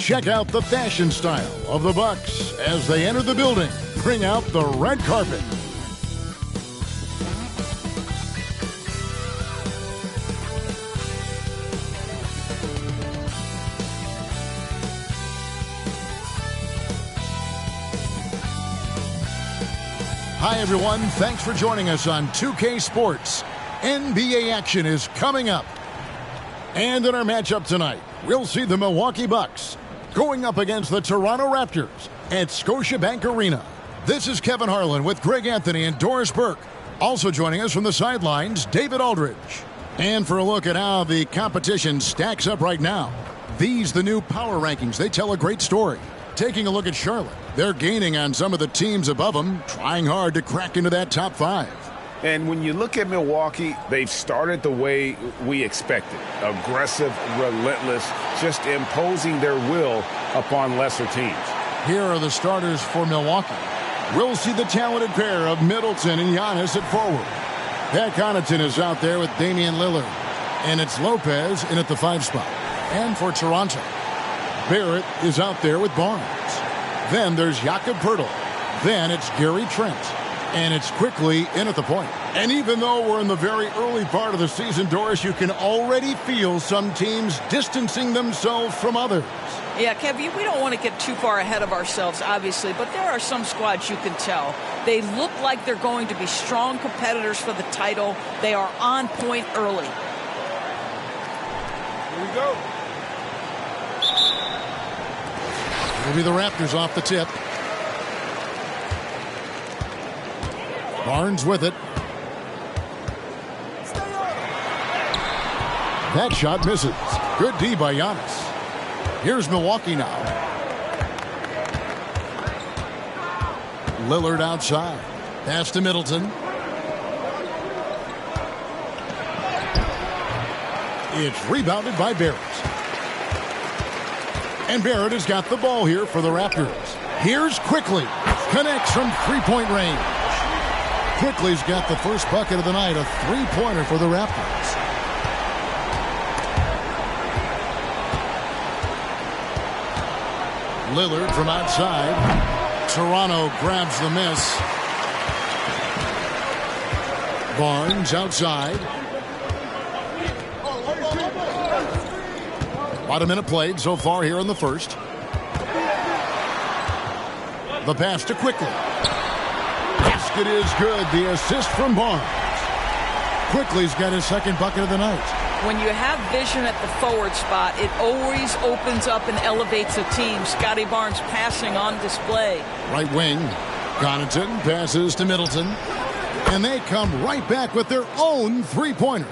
Check out the fashion style of the Bucks as they enter the building. Bring out the red carpet. Hi, everyone. Thanks for joining us on 2K Sports. NBA action is coming up. And in our matchup tonight, we'll see the Milwaukee Bucks going up against the Toronto Raptors at Scotiabank Arena. This is Kevin Harlan with Greg Anthony and Doris Burke. Also joining us from the sidelines, David Aldridge. And for a look at how the competition stacks up right now, these the new power rankings. They tell a great story. Taking a look at Charlotte, they're gaining on some of the teams above them, trying hard to crack into that top 5. And when you look at Milwaukee, they've started the way we expected. Aggressive, relentless, just imposing their will upon lesser teams. Here are the starters for Milwaukee. We'll see the talented pair of Middleton and Giannis at forward. Pat Connaughton is out there with Damian Lillard. And it's Lopez in at the 5 spot. And for Toronto, Barrett is out there with Barnes. Then there's Jakob Poeltl. Then it's Gary Trent. And it's quickly in at the point. And even though we're in the very early part of the season, Doris, you can already feel some teams distancing themselves from others. Yeah, Kev, we don't want to get too far ahead of ourselves, obviously, but there are some squads you can tell. They look like they're going to be strong competitors for the title. They are on point early. Here we go. It'll be the Raptors off the tip. Barnes with it. That shot misses. Good D by Giannis. Here's Milwaukee now. Lillard outside. Pass to Middleton. It's rebounded by Barrett. And Barrett has got the ball here for the Raptors. Here's Quickly. Connects from three-point range. Quickly's got the first bucket of the night. A three-pointer for the Raptors. Lillard from outside. Toronto grabs the miss. Barnes outside. About a minute played so far here in the first. The pass to Quickly. Basket is good. The assist from Barnes. Quickly's got his second bucket of the night. When you have vision at the forward spot, it always opens up and elevates a team. Scotty Barnes passing on display. Right wing. Connaughton passes to Middleton. And they come right back with their own three-pointer.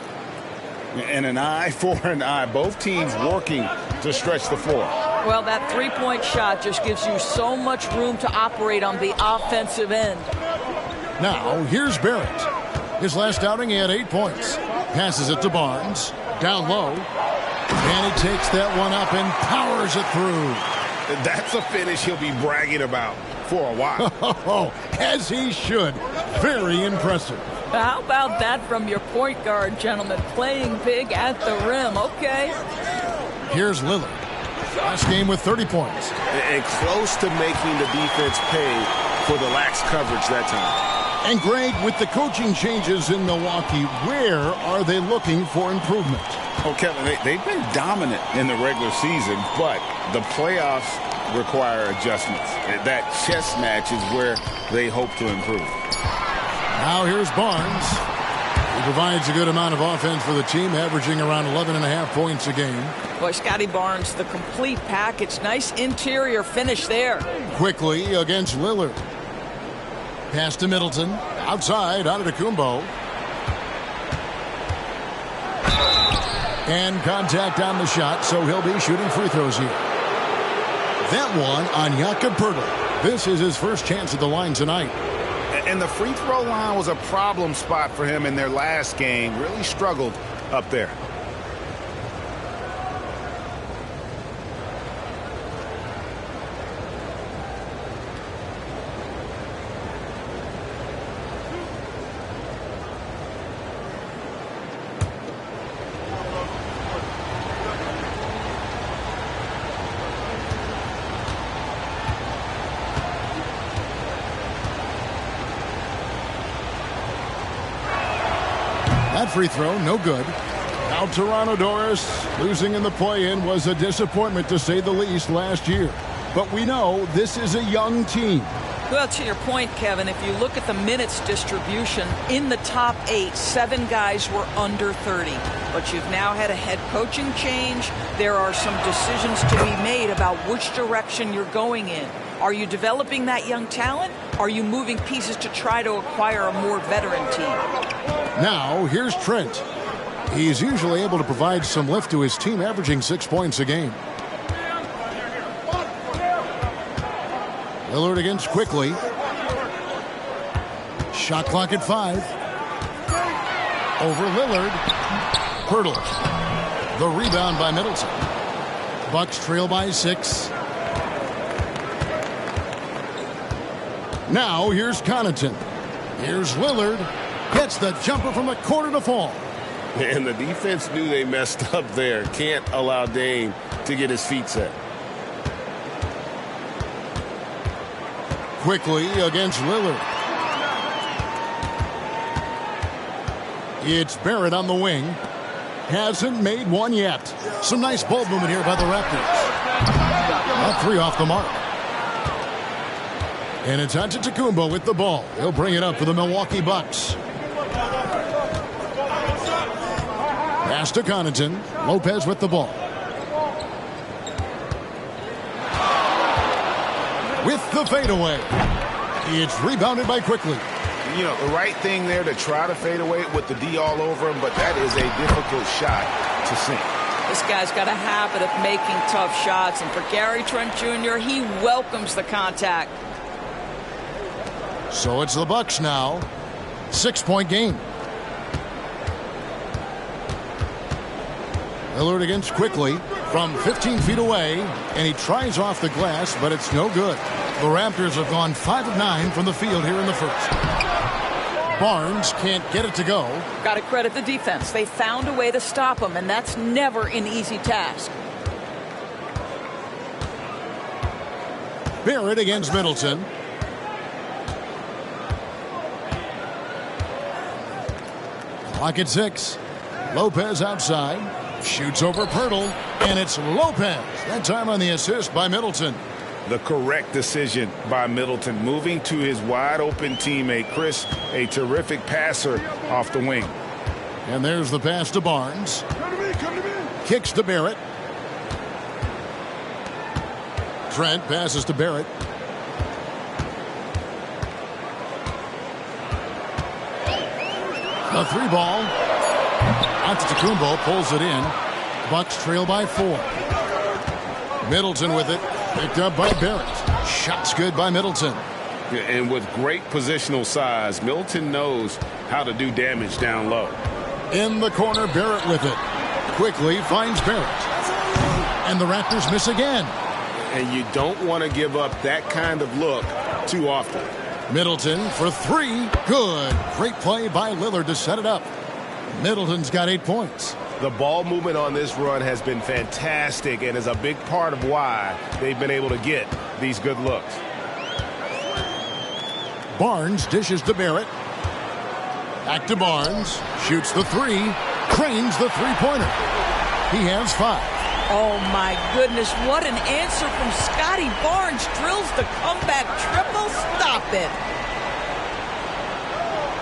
And an eye for an eye. Both teams working to stretch the floor. Well, that three-point shot just gives you so much room to operate on the offensive end. Now, here's Barrett. His last outing, he had 8 points. Passes it to Barnes. Down low. And he takes that one up and powers it through. That's a finish he'll be bragging about for a while. As he should. Very impressive. How about that from your point guard, gentlemen? Playing big at the rim. Okay. Here's Lillard. Last game with 30 points. And close to making the defense pay for the lax coverage that time. And Greg, with the coaching changes in Milwaukee, where are they looking for improvement? Oh, Kevin, they've been dominant in the regular season, but the playoffs require adjustments. That chess match is where they hope to improve. Now here's Barnes. He provides a good amount of offense for the team, averaging around 11.5 points a game. Boy, Scotty Barnes, the complete package. Nice interior finish there. Quickly against Lillard. Pass to Middleton. Outside, Antetokounmpo. And contact on the shot, so he'll be shooting free throws here. That one on Jakob Poeltl. This is his first chance at the line tonight. And the free throw line was a problem spot for him in their last game. Really struggled up there. That free throw, no good. Now Toronto, Doris, losing in the play-in was a disappointment to say the least last year. But we know this is a young team. Well, to your point, Kevin, if you look at the minutes distribution, in the top 8, 7 guys were under 30. But you've now had a head coaching change. There are some decisions to be made about which direction you're going in. Are you developing that young talent? Are you moving pieces to try to acquire a more veteran team? Now, here's Trent. He's usually able to provide some lift to his team, averaging 6 points a game. Lillard against quickly. Shot clock at 5. Over Lillard. Pirtle. The rebound by Middleton. Bucks trail by 6. Now here's Connaughton. Here's Lillard. Gets the jumper from the corner to fall. And the defense knew they messed up there. Can't allow Dame to get his feet set. Quickly against Lillard. It's Barrett on the wing. Hasn't made one yet. Some nice ball movement here by the Raptors. Not 3 off the mark. And it's Antetokounmpo with the ball. He'll bring it up for the Milwaukee Bucks. Pass to Connaughton. Lopez with the ball. With the fadeaway. It's rebounded by Quickly. You know, the right thing there to try to fade away with the D all over him, but that is a difficult shot to sink. This guy's got a habit of making tough shots, and for Gary Trent Jr., he welcomes the contact. So it's the Bucks now. 6-point game. Lillard against Quickly from 15 feet away, and he tries off the glass, but it's no good. The Raptors have gone 5 of 9 from the field here in the first. Barnes can't get it to go. Got to credit the defense. They found a way to stop him, and that's never an easy task. Barrett against Middleton. Clock at 6. Lopez outside. Shoots over Pirtle, and it's Lopez. That time on the assist by Middleton. The correct decision by Middleton, moving to his wide-open teammate, Chris, a terrific passer off the wing. And there's the pass to Barnes. Kicks to Barrett. Trent passes to Barrett. A 3 ball. Antetokounmpo pulls it in. Bucks trail by 4. Middleton with it. Picked up by Barrett. Shot's good by Middleton. And with great positional size, Middleton knows how to do damage down low. In the corner, Barrett with it. Quickly finds Barrett. And the Raptors miss again. And you don't want to give up that kind of look too often. Middleton for 3. Good. Great play by Lillard to set it up. Middleton's got 8 points. The ball movement on this run has been fantastic and is a big part of why they've been able to get these good looks. Barnes dishes to Barrett. Back to Barnes. Shoots the 3. Cranes the three-pointer. He has 5. Oh, my goodness. What an answer from Scotty Barnes. Drills the comeback triple. Stop it.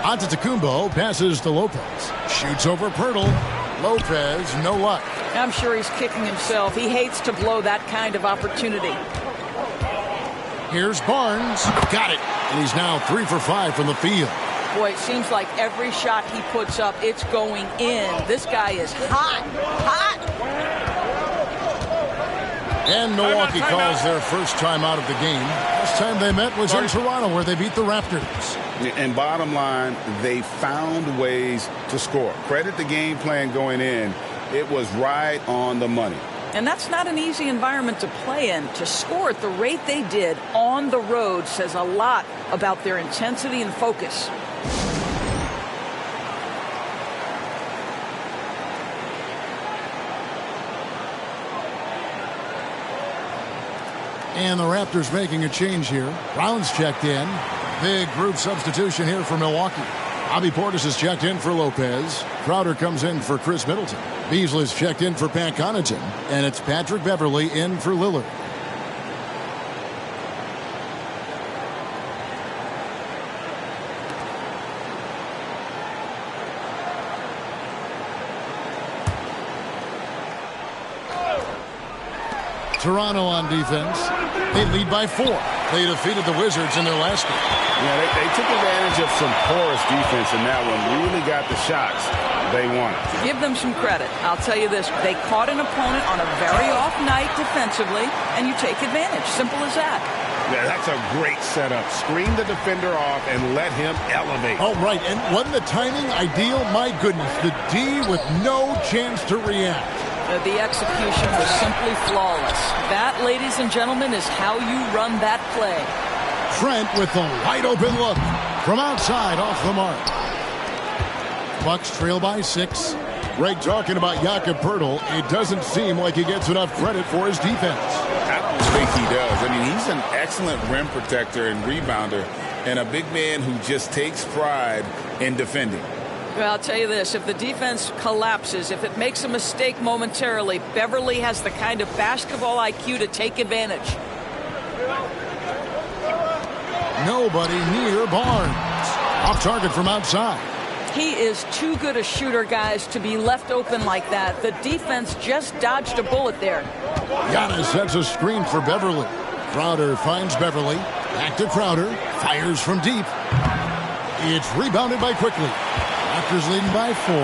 Antetokounmpo passes to Lopez. Shoots over Pirtle. Lopez, no luck. I'm sure he's kicking himself. He hates to blow that kind of opportunity. Here's Barnes. Got it. And he's now 3 for 5 from the field. Boy, it seems like every shot he puts up, it's going in. This guy is hot. Hot. And Milwaukee calls their first time out of the game. Last time they met was in Toronto, where they beat the Raptors. And bottom line, they found ways to score. Credit the game plan going in. It was right on the money. And that's not an easy environment to play in. To score at the rate they did on the road says a lot about their intensity and focus. And the Raptors making a change here. Brown's checked in. Big group substitution here for Milwaukee. Bobby Portis is checked in for Lopez. Crowder comes in for Chris Middleton. Beasley's checked in for Pat Connaughton. And it's Patrick Beverley in for Lillard. Toronto on defense. They lead by 4. They defeated the Wizards in their last game. Yeah, they took advantage of some porous defense in that one. Really got the shots they wanted. Give them some credit. I'll tell you this. They caught an opponent on a very off night defensively, and you take advantage. Simple as that. Yeah, that's a great setup. Screen the defender off and let him elevate. Oh, right. And wasn't the timing ideal? My goodness. The D with no chance to react. The execution was simply flawless. That, ladies and gentlemen, is how you run that play. Trent with the wide open look from outside off the mark. Bucks trail by 6. Greg talking about Jakob Poeltl. It doesn't seem like he gets enough credit for his defense. I don't think he does. I mean, he's an excellent rim protector and rebounder and a big man who just takes pride in defending. Well, I'll tell you this. If the defense collapses, if it makes a mistake momentarily, Beverley has the kind of basketball IQ to take advantage. Nobody near Barnes. Off target from outside. He is too good a shooter, guys, to be left open like that. The defense just dodged a bullet there. Giannis sets a screen for Beverley. Crowder finds Beverley. Back to Crowder. Fires from deep. It's rebounded by Quickly. Raptors leading by 4.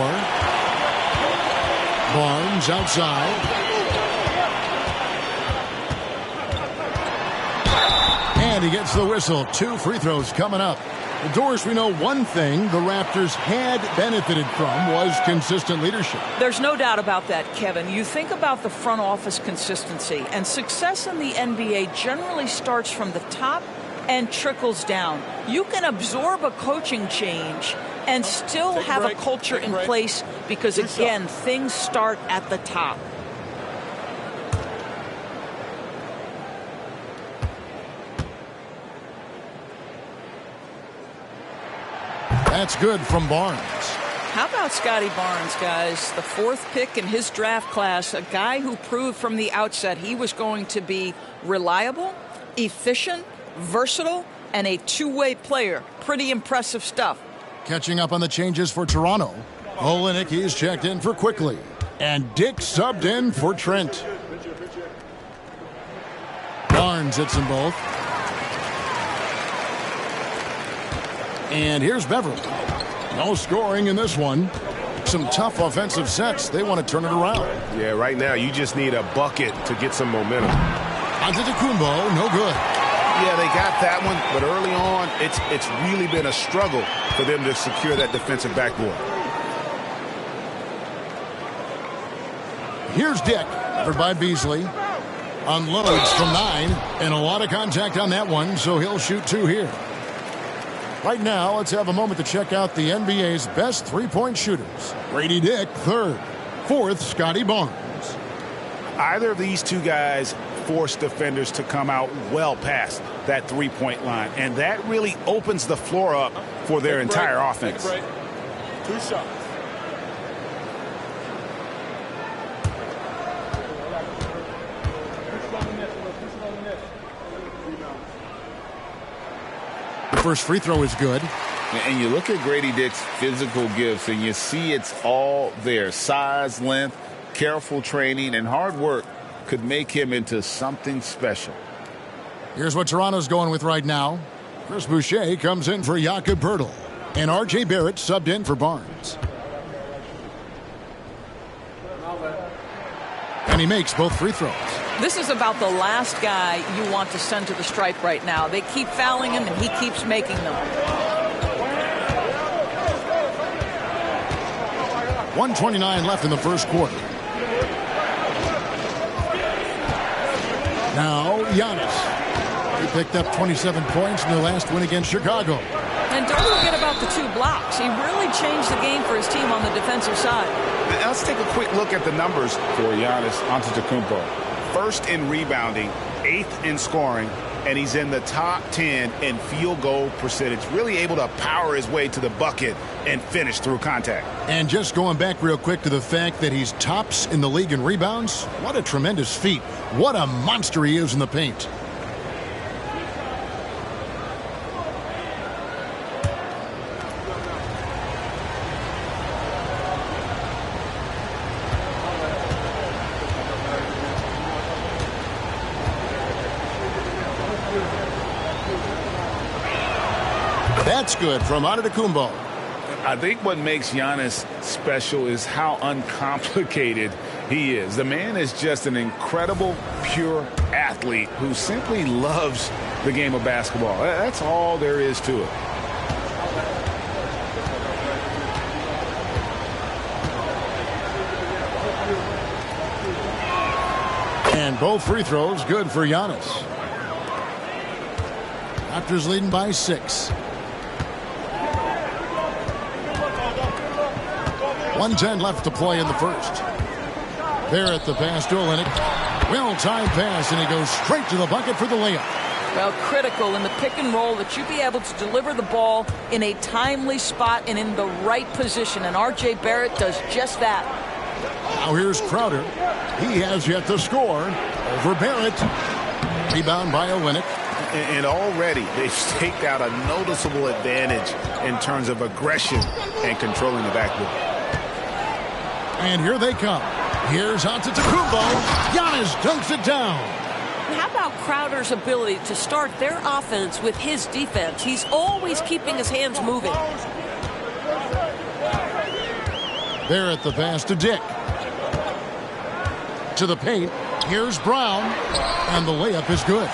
Barnes outside. And he gets the whistle. 2 free throws coming up. Doris, we know one thing the Raptors had benefited from was consistent leadership. There's no doubt about that, Kevin. You think about the front office consistency, and success in the NBA generally starts from the top and trickles down. You can absorb a coaching change and still have a culture in place because, again, things start at the top. That's good from Barnes. How about Scotty Barnes, guys? The 4th pick in his draft class, a guy who proved from the outset he was going to be reliable, efficient, versatile, and a two-way player. Pretty impressive stuff. Catching up on the changes for Toronto. Olenek is checked in for Quickly. And Dick subbed in for Trent. Barnes hits them both. And here's Beverley. No scoring in this one. Some tough offensive sets. They want to turn it around. Yeah, right now you just need a bucket to get some momentum. Antetokounmpo, no good. Yeah, they got that one, but early on, it's really been a struggle for them to secure that defensive backboard. Here's Dick, covered by Beasley. Unloads from 9, and a lot of contact on that one, so he'll shoot 2 here. Right now, let's have a moment to check out the NBA's best three-point shooters. Grady Dick, 3rd. 4th, Scotty Barnes. Either of these two guys force defenders to come out well past that three-point line, and that really opens the floor up for their entire offense. 2 shots. The first free throw is good. And you look at Grady Dick's physical gifts, and you see it's all there. Size, length, careful training, and hard work could make him into something special. Here's what Toronto's going with right now. Chris Boucher comes in for Jakob Poeltl. And R.J. Barrett subbed in for Barnes. And he makes both free throws. This is about the last guy you want to send to the stripe right now. They keep fouling him, and he keeps making them. 1:29 left in the first quarter. Now, Giannis. He picked up 27 points in their last win against Chicago. And don't forget about the 2 blocks. He really changed the game for his team on the defensive side. Now let's take a quick look at the numbers for Giannis Antetokounmpo. 1st in rebounding, 8th in scoring, and he's in the top 10 in field goal percentage. Really able to power his way to the bucket and finish through contact. And just going back real quick to the fact that he's tops in the league in rebounds, what a tremendous feat. What a monster he is in the paint. That's good from Antetokounmpo. I think what makes Giannis special is how uncomplicated he is. The man is just an incredible, pure athlete who simply loves the game of basketball. That's all there is to it. And both free throws good for Giannis. Raptors leading by 6. 1:10 left to play in the first. Barrett the pass to Olynyk. Well-timed pass, and he goes straight to the bucket for the layup. Well, critical in the pick and roll that you be able to deliver the ball in a timely spot and in the right position. And R.J. Barrett does just that. Now here's Crowder. He has yet to score over Barrett. Rebound by Olynyk. And already they've staked out a noticeable advantage in terms of aggression and controlling the backboard. And here they come. Here's Antetokounmpo. Giannis dunks it down. How about Crowder's ability to start their offense with his defense? He's always keeping his hands moving. Barrett the pass to Dick. To the paint. Here's Brown. And the layup is good.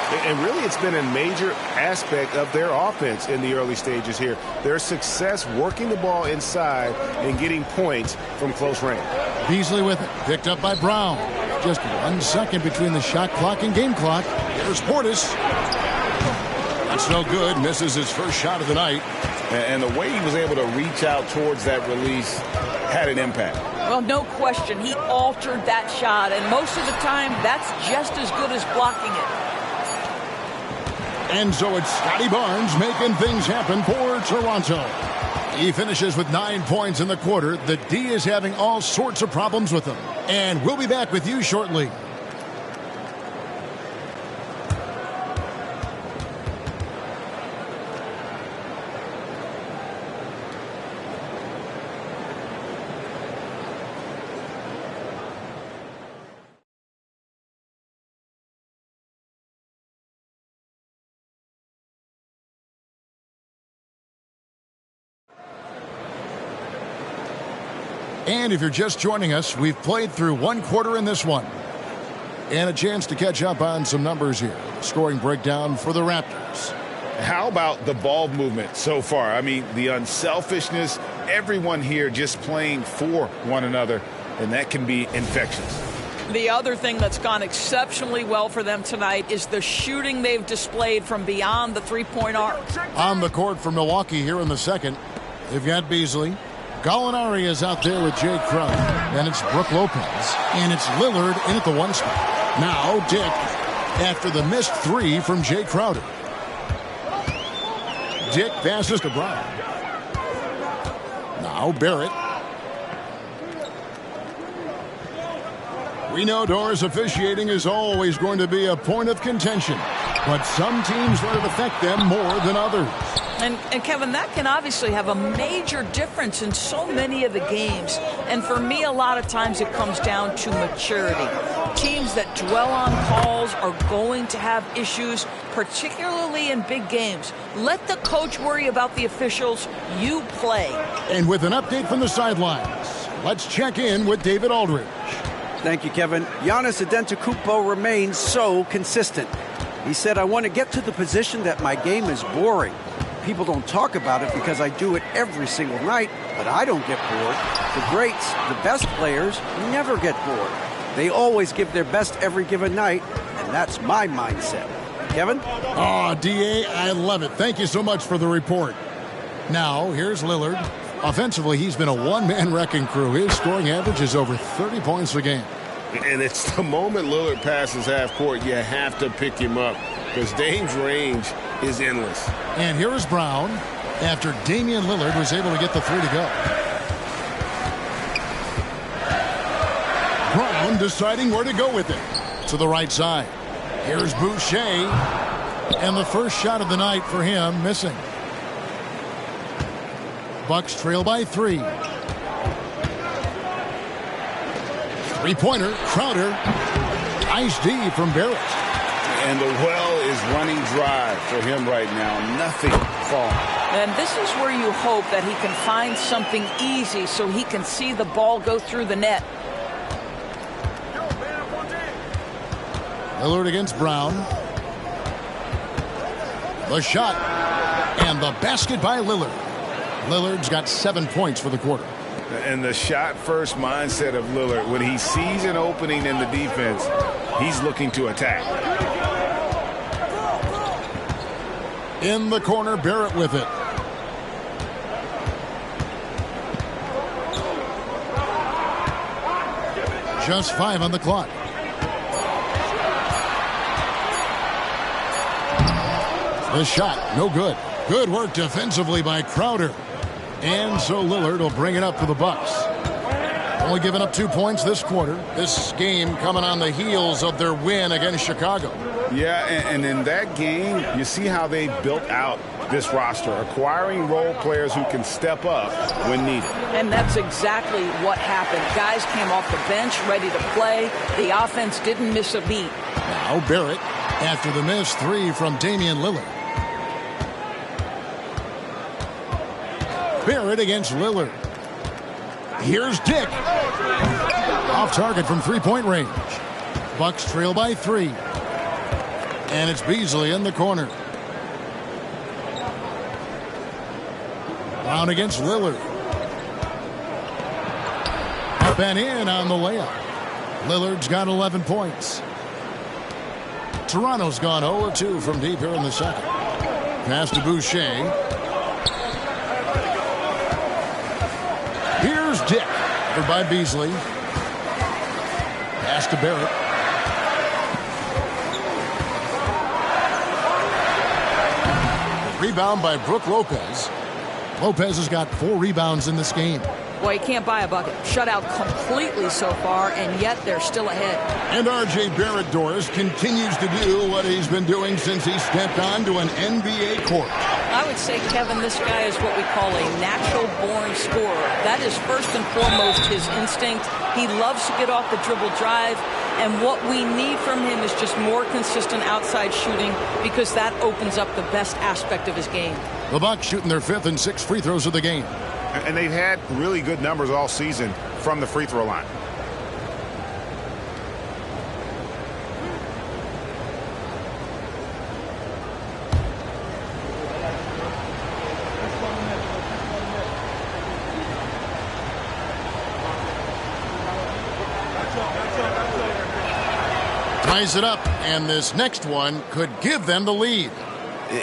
And really, it's been a major aspect of their offense in the early stages here. Their success working the ball inside and getting points from close range. Beasley with it. Picked up by Brown. Just 1 second between the shot clock and game clock. Here's Portis. That's no good. Misses his first shot of the night. And the way he was able to reach out towards that release had an impact. Well, no question. He altered that shot, and most of the time, that's just as good as blocking it. And so it's Scotty Barnes making things happen for Toronto. He finishes with 9 points in the quarter. The D is having all sorts of problems with him. And we'll be back with you shortly. And if you're just joining us, we've played through 1 quarter in this one. And a chance to catch up on some numbers here. Scoring breakdown for the Raptors. How about the ball movement so far? I mean, the unselfishness, everyone here just playing for one another, and that can be infectious. The other thing that's gone exceptionally well for them tonight is the shooting they've displayed from beyond the three-point arc. On the court for Milwaukee here in the second, they've got Beasley. Gallinari is out there with Jay Crowder. Then it's Brook Lopez. And it's Lillard in at the 1 spot. Now Dick after the missed 3 from Jay Crowder. Dick passes to Brown. Now Barrett. We know Doris officiating is always going to be a point of contention. But some teams let it affect them more than others. And Kevin, that can obviously have a major difference in so many of the games. And for me, a lot of times it comes down to maturity. Teams that dwell on calls are going to have issues, particularly in big games. Let the coach worry about the officials. You play. And with an update from the sidelines, let's check in with David Aldridge. Thank you, Kevin. Giannis Antetokounmpo remains so consistent. He said, I want to get to the position that my game is boring. People don't talk about it because I do it every single night, but I don't get bored. The greats, the best players, never get bored. They always give their best every given night, and that's my mindset. Kevin? Oh, D.A., I love it. Thank you so much for the report. Now, here's Lillard. Offensively, he's been a one-man wrecking crew. His scoring average is over 30 points a game. And it's the moment Lillard passes half court, you have to pick him up. because Dame's range is endless. And here is Brown after Damian Lillard was able to get the three to go. Brown deciding where to go with it. To the right side. Here's Boucher. And the first shot of the night for him missing. Bucks trail by 3. Three-pointer, Crowder. Nice D from Barrett. And the well is running dry for him right now. Nothing falling. And this is where you hope that he can find something easy so he can see the ball go through the net. Lillard against Brown. The shot. And the basket by Lillard. Lillard's got 7 points for the quarter. And the shot-first mindset of Lillard, when he sees an opening in the defense, he's looking to attack. In the corner, Barrett with it. Just 5 on the clock. The shot, no good. Good work defensively by Crowder. And so Lillard will bring it up for the Bucks. Only giving up 2 points this quarter. This game coming on the heels of their win against Chicago. Yeah, and in that game, you see how they built out this roster, acquiring role players who can step up when needed. And that's exactly what happened. Guys came off the bench ready to play. The offense didn't miss a beat. Now Barrett after the missed 3 from Damian Lillard. Barrett against Lillard. Here's Dick. Off target from three-point range. Bucks trail by 3. And it's Beasley in the corner. Brown against Lillard. Up and in on the layup. Lillard's got 11 points. Toronto's gone 0-2 from deep here in the second. Pass to Boucher. Here's Dick. Covered by Beasley. Pass to Barrett. Rebound by Brook Lopez. Lopez has got 4 rebounds in this game. Boy, you can't buy a bucket. Shut out completely so far, and yet they're still ahead. And R.J. Barrett, Doris, continues to do what he's been doing since he stepped onto an NBA court. I would say, Kevin, this guy is what we call a natural-born scorer. That is first and foremost his instinct. He loves to get off the dribble drive, and what we need from him is just more consistent outside shooting because that opens up the best aspect of his game. The Bucks shooting their 5th and 6th free throws of the game. And they've had really good numbers all season from the free throw line. Ties it up, and this next one could give them the lead.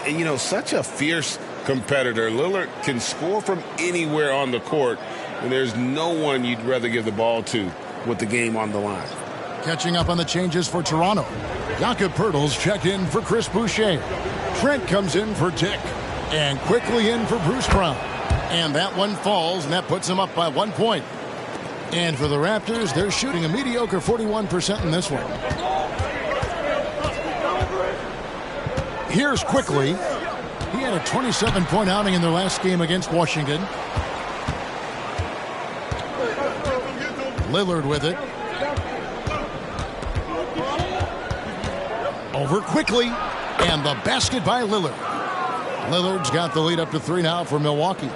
You know, such a fierce competitor. Lillard can score from anywhere on the court, and there's no one you'd rather give the ball to with the game on the line. Catching up on the changes for Toronto. Jakob Poeltl's checked in for Chris Boucher. Trent comes in for Dick. And quickly in for Bruce Brown. And that one falls, and that puts them up by 1 point. And for the Raptors, they're shooting a mediocre 41% in this one. Here's Quickly. He had a 27-point outing in their last game against Washington. Lillard with it. Over Quickly. And the basket by Lillard. Lillard's got the lead up to 3 now for Milwaukee.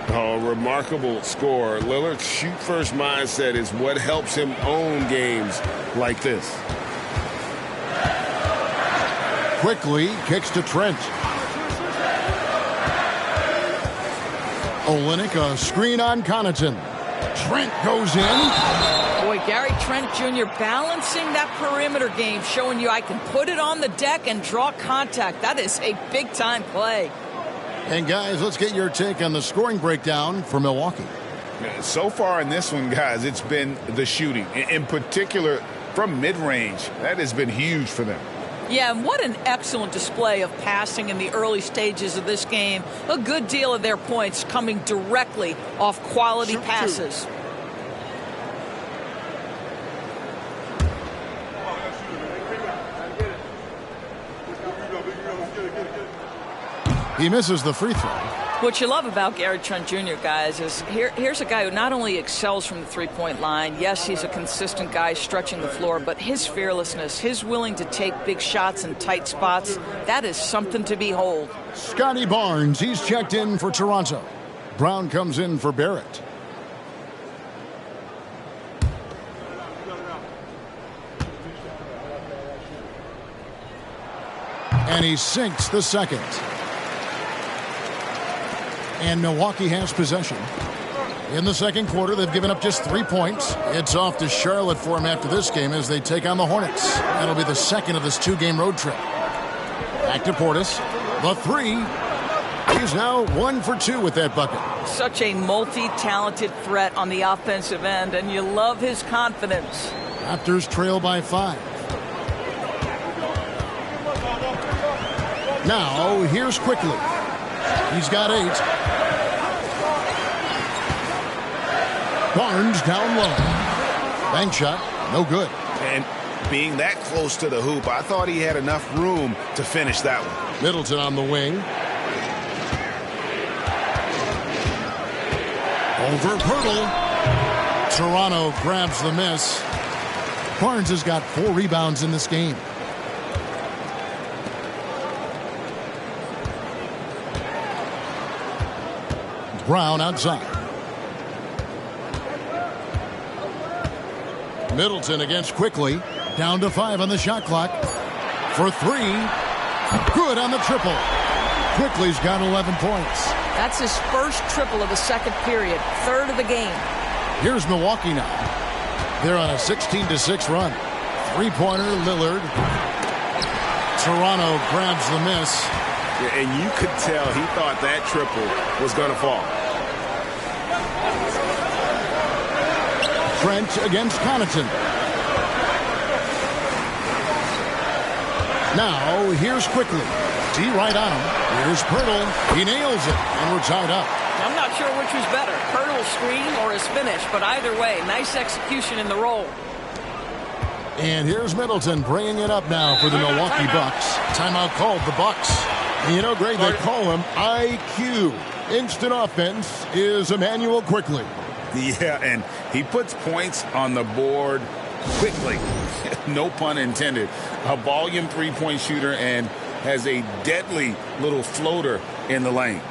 Oh, remarkable score. Lillard's shoot-first mindset is what helps him own games like this. Quickly kicks to Trent. Olynyk, a screen on Connaughton. Trent goes in. Boy, Gary Trent Jr. balancing that perimeter game, showing you I can put it on the deck and draw contact. That is a big-time play. And, guys, let's get your take on the scoring breakdown for Milwaukee. So far in this one, guys, it's been the shooting. In particular, from mid-range, that has been huge for them. Yeah, and what an excellent display of passing in the early stages of this game. A good deal of their points coming directly off quality passes. He misses the free throw. What you love about Gary Trent Jr., guys, is here's a guy who not only excels from the three-point line. Yes, he's a consistent guy stretching the floor, but his fearlessness, his willing to take big shots in tight spots, that is something to behold. Scotty Barnes, he's checked in for Toronto. Brown comes in for Barrett. And he sinks the second. And Milwaukee has possession. In the second quarter, they've given up just 3 points. It's off to Charlotte for them after this game as they take on the Hornets. That'll be the second of this 2-game road trip. Back to Portis. The three. He's now 1 for 2 with that bucket. Such a multi-talented threat on the offensive end, and you love his confidence. Raptors trail by 5. Now, here's Quickly. He's got 8. Barnes down low. Bank shot, no good. And being that close to the hoop, I thought he had enough room to finish that one. Middleton on the wing. Over Pirtle. Toronto grabs the miss. Barnes has got 4 rebounds in this game. Brown outside. Middleton against Quickly. Down to 5 on the shot clock. For 3. Good on the triple. Quickly's got 11 points. That's his first triple of the second period. Third of the game. Here's Milwaukee now. They're on a 16-6 run. 3-pointer, Lillard. Toronto grabs the miss. Yeah, and you could tell he thought that triple was going to fall. Trent against Connaughton. Now, here's Quickly. D right on him. Here's Pirtle. He nails it, and we're tied up. I'm not sure which was better, Pirtle's screen or his finish, but either way, nice execution in the roll. And here's Middleton bringing it up now for the Milwaukee Bucks. Timeout called the Bucks. And you know, Greg, they call him IQ. Instant offense is Emmanuel Quickly. Yeah, and he puts points on the board quickly. No pun intended. A volume three-point shooter and has a deadly little floater in the lane.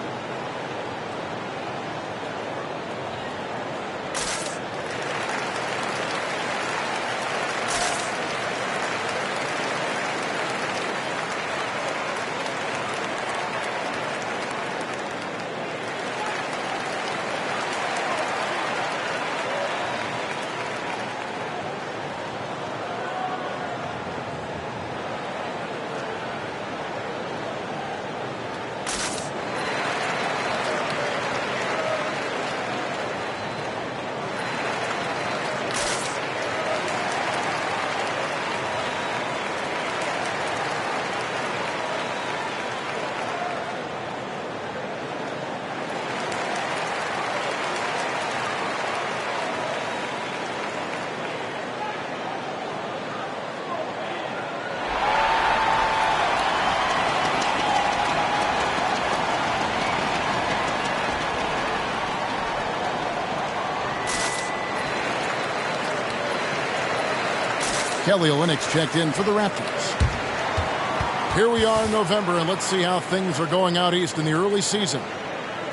Kelly Olynyk checked in for the Raptors. Here we are in November, and let's see how things are going out east in the early season.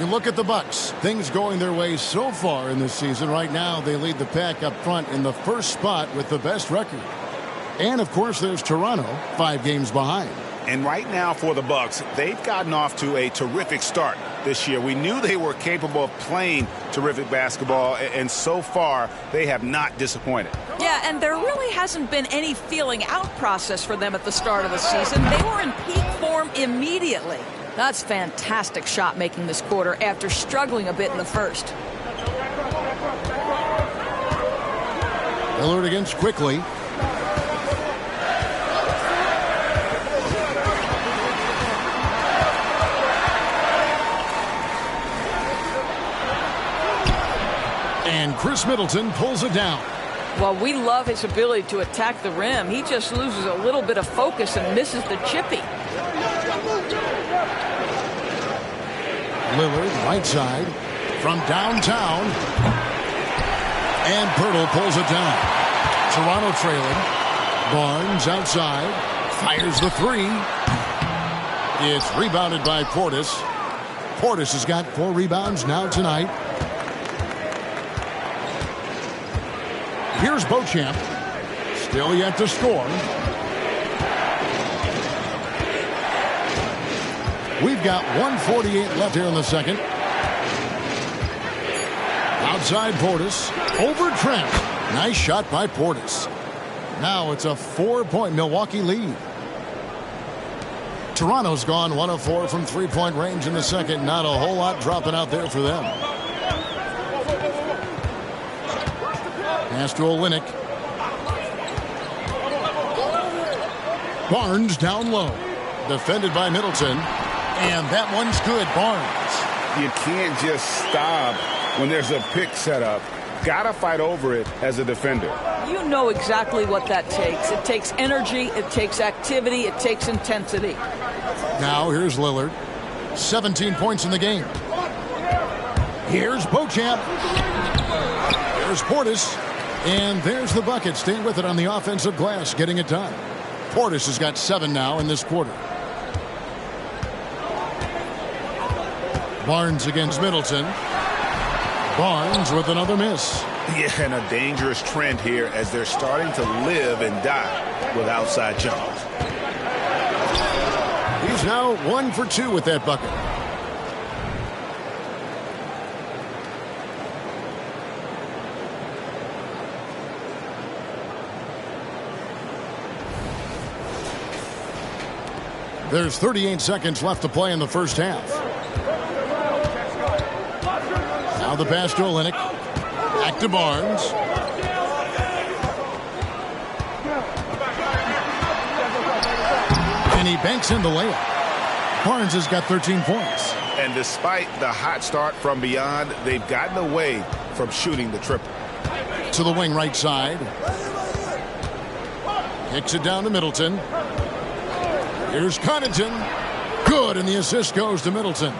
You look at the Bucks. Things going their way so far in this season. Right now, they lead the pack up front in the first spot with the best record. And, of course, there's Toronto, 5 games behind. And right now for the Bucks, they've gotten off to a terrific start this year. We knew they were capable of playing terrific basketball, and so far they have not disappointed. Yeah, and there really hasn't been any feeling out process for them at the start of the season. They were in peak form immediately. That's fantastic shot making this quarter after struggling a bit in the first. Lillard against Quickly. and Chris Middleton pulls it down. Well, we love his ability to attack the rim. He just loses a little bit of focus and misses the chippy. Lillard, right side, from downtown. And Pirtle pulls it down. Toronto trailing. Barnes outside. Fires the three. It's rebounded by Portis. Portis has got 4 rebounds now tonight. Here's Beauchamp. Still yet to score. We've got 1:48 left here in the second. Outside Portis. Over Trent. Nice shot by Portis. Now it's a 4-point Milwaukee lead. Toronto's gone 1 of 4 from three-point range in the second. Not a whole lot dropping out there for them. Pass to Olynyk. Barnes down low. Defended by Middleton. And that one's good. Barnes. You can't just stop when there's a pick set up. Gotta fight over it as a defender. You know exactly what that takes. It takes energy, it takes activity, it takes intensity. Now here's Lillard. 17 points in the game. Here's Beauchamp. There's Portis. And there's the bucket. Staying with it on the offensive glass, getting it done. Portis has got 7 now in this quarter. Barnes against Middleton. Barnes with another miss. Yeah, and a dangerous trend here as they're starting to live and die with outside jumpers. He's now 1 for 2 with that bucket. There's 38 seconds left to play in the first half. Now the pass to Olynyk. Back to Barnes. And he banks in the layup. Barnes has got 13 points. And despite the hot start from beyond, they've gotten away from shooting the triple. To the wing right side. Kicks it down to Middleton. Here's Connaughton. Good, and the assist goes to Middleton.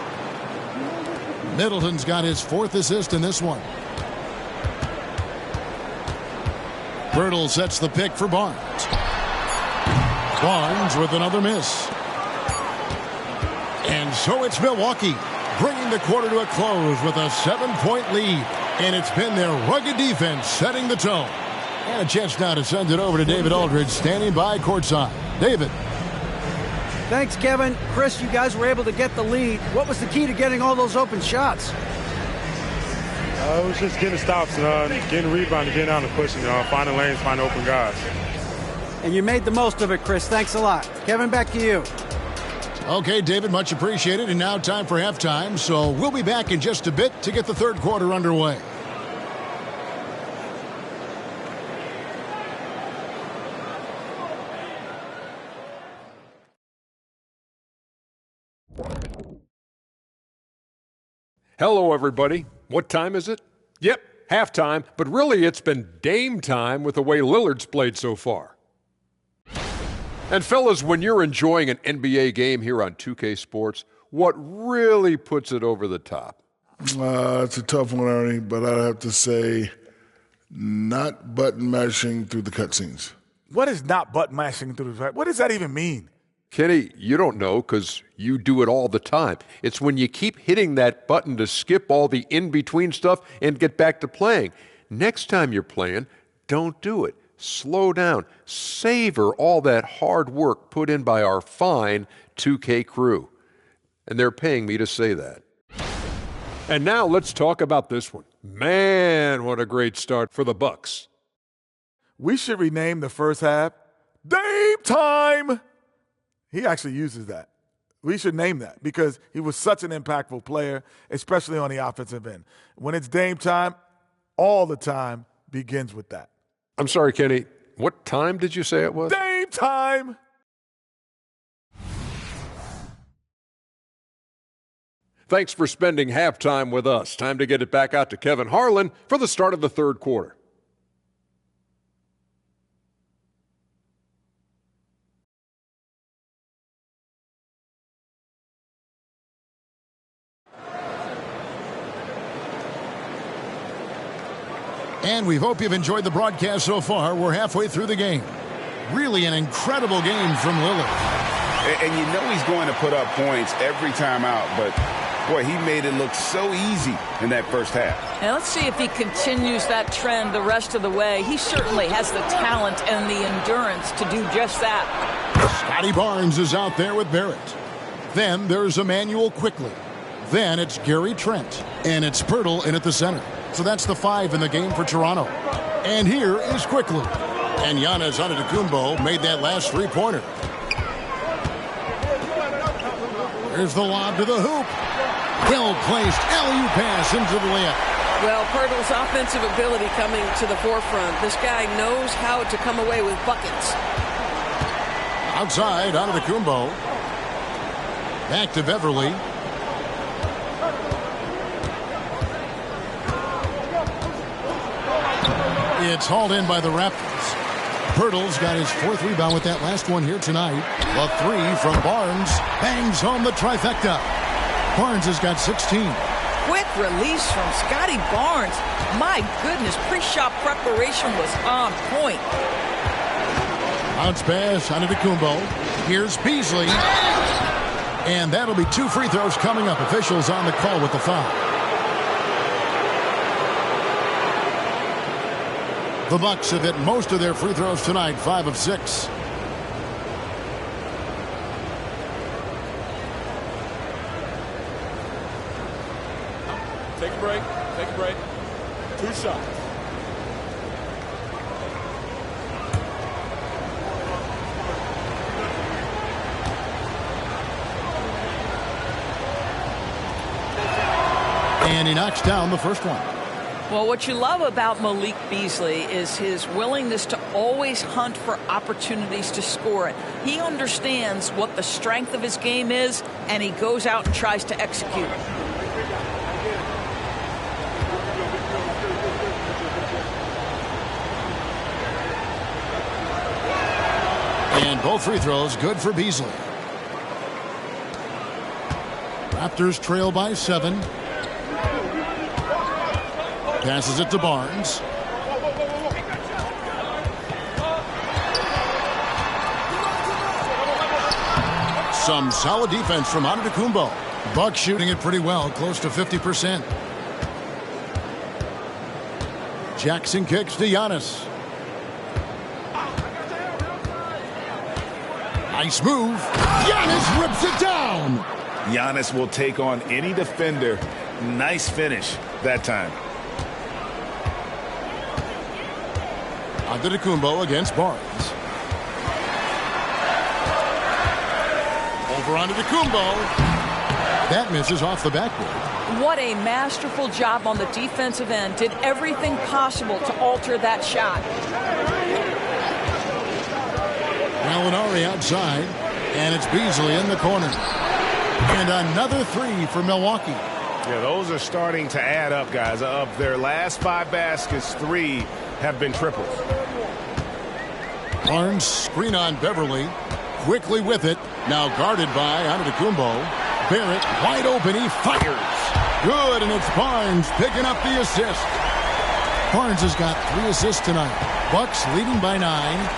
Middleton's got his 4th assist in this one. Pirtle sets the pick for Barnes. Barnes with another miss. And so it's Milwaukee bringing the quarter to a close with a 7-point lead. And it's been their rugged defense setting the tone. And a chance now to send it over to David Aldridge standing by courtside. David. Thanks, Kevin. Chris, you guys were able to get the lead. What was the key to getting all those open shots? It was just getting stops, getting rebounding, getting out and pushing, finding lanes, finding open guys. And you made the most of it, Chris. Thanks a lot. Kevin, back to you. Okay, David, much appreciated. And now time for halftime. So we'll be back in just a bit to get the third quarter underway. Hello, everybody. What time is it? Yep, halftime, but really it's been Dame time with the way Lillard's played so far. And fellas, when you're enjoying an NBA game here on 2K Sports, what really puts it over the top? It's a tough one, Ernie, but I'd have to say not button mashing through the cutscenes. What is not button mashing through the? What does that even mean? Kenny, you don't know because you do it all the time. It's when you keep hitting that button to skip all the in-between stuff and get back to playing. Next time you're playing, don't do it. Slow down. Savor all that hard work put in by our fine 2K crew. And they're paying me to say that. And now let's talk about this one. Man, what a great start for the Bucks. We should rename the first half Dame Time. He actually uses that. We should name that because he was such an impactful player, especially on the offensive end. When it's Dame time, all the time begins with that. I'm sorry, Kenny. What time did you say it was? Dame time! Thanks for spending halftime with us. Time to get it back out to Kevin Harlan for the start of the third quarter. And we hope you've enjoyed the broadcast so far. We're halfway through the game. Really an incredible game from Lillard. And you know he's going to put up points every time out, but boy, he made it look so easy in that first half. And let's see if he continues that trend the rest of the way. He certainly has the talent and the endurance to do just that. Scotty Barnes is out there with Barrett. Then there's Emmanuel Quickly. Then it's Gary Trent. And it's Pirtle in at the center. So that's the 5 in the game for Toronto. And here is Quickly. And Giannis Antetokounmpo made that last three-pointer. There's the lob to the hoop. Well-placed alley-oop pass into the layup. Well, Pirtle's offensive ability coming to the forefront. This guy knows how to come away with buckets. Outside, Antetokounmpo. Back to Beverly. It's hauled in by the Raptors. Pirtle's got his 4th rebound with that last one here tonight. A 3 from Barnes. Bangs home the trifecta. Barnes has got 16. Quick release from Scotty Barnes. My goodness, pre-shot preparation was on point. Bounce pass Antetokounmpo. Here's Beasley. And that'll be 2 free throws coming up. Officials on the call with the foul. The Bucks have hit most of their free throws tonight, 5 of 6. Take a break. Take a break. 2 shots. And he knocks down the first one. Well, what you love about Malik Beasley is his willingness to always hunt for opportunities to score it. He understands what the strength of his game is, and he goes out and tries to execute. And both free throws good for Beasley. Raptors trail by 7. Passes it to Barnes. Some solid defense from Antetokounmpo. Bucks shooting it pretty well, close to 50%. Jackson kicks to Giannis. Nice move. Giannis rips it down. Giannis will take on any defender. Nice finish that time. Antetokounmpo against Barnes. Over Antetokounmpo. That misses off the backboard. What a masterful job on the defensive end. Did everything possible to alter that shot. Gallinari outside. And it's Beasley in the corner. And another 3 for Milwaukee. Yeah, those are starting to add up, guys. Of their last 5 baskets, 3 have been triples. Barnes screen on Beverly. Quickly with it. Now guarded by Antetokounmpo. Barrett wide open. He fires. Good, and it's Barnes picking up the assist. Barnes has got 3 assists tonight. Bucks leading by 9.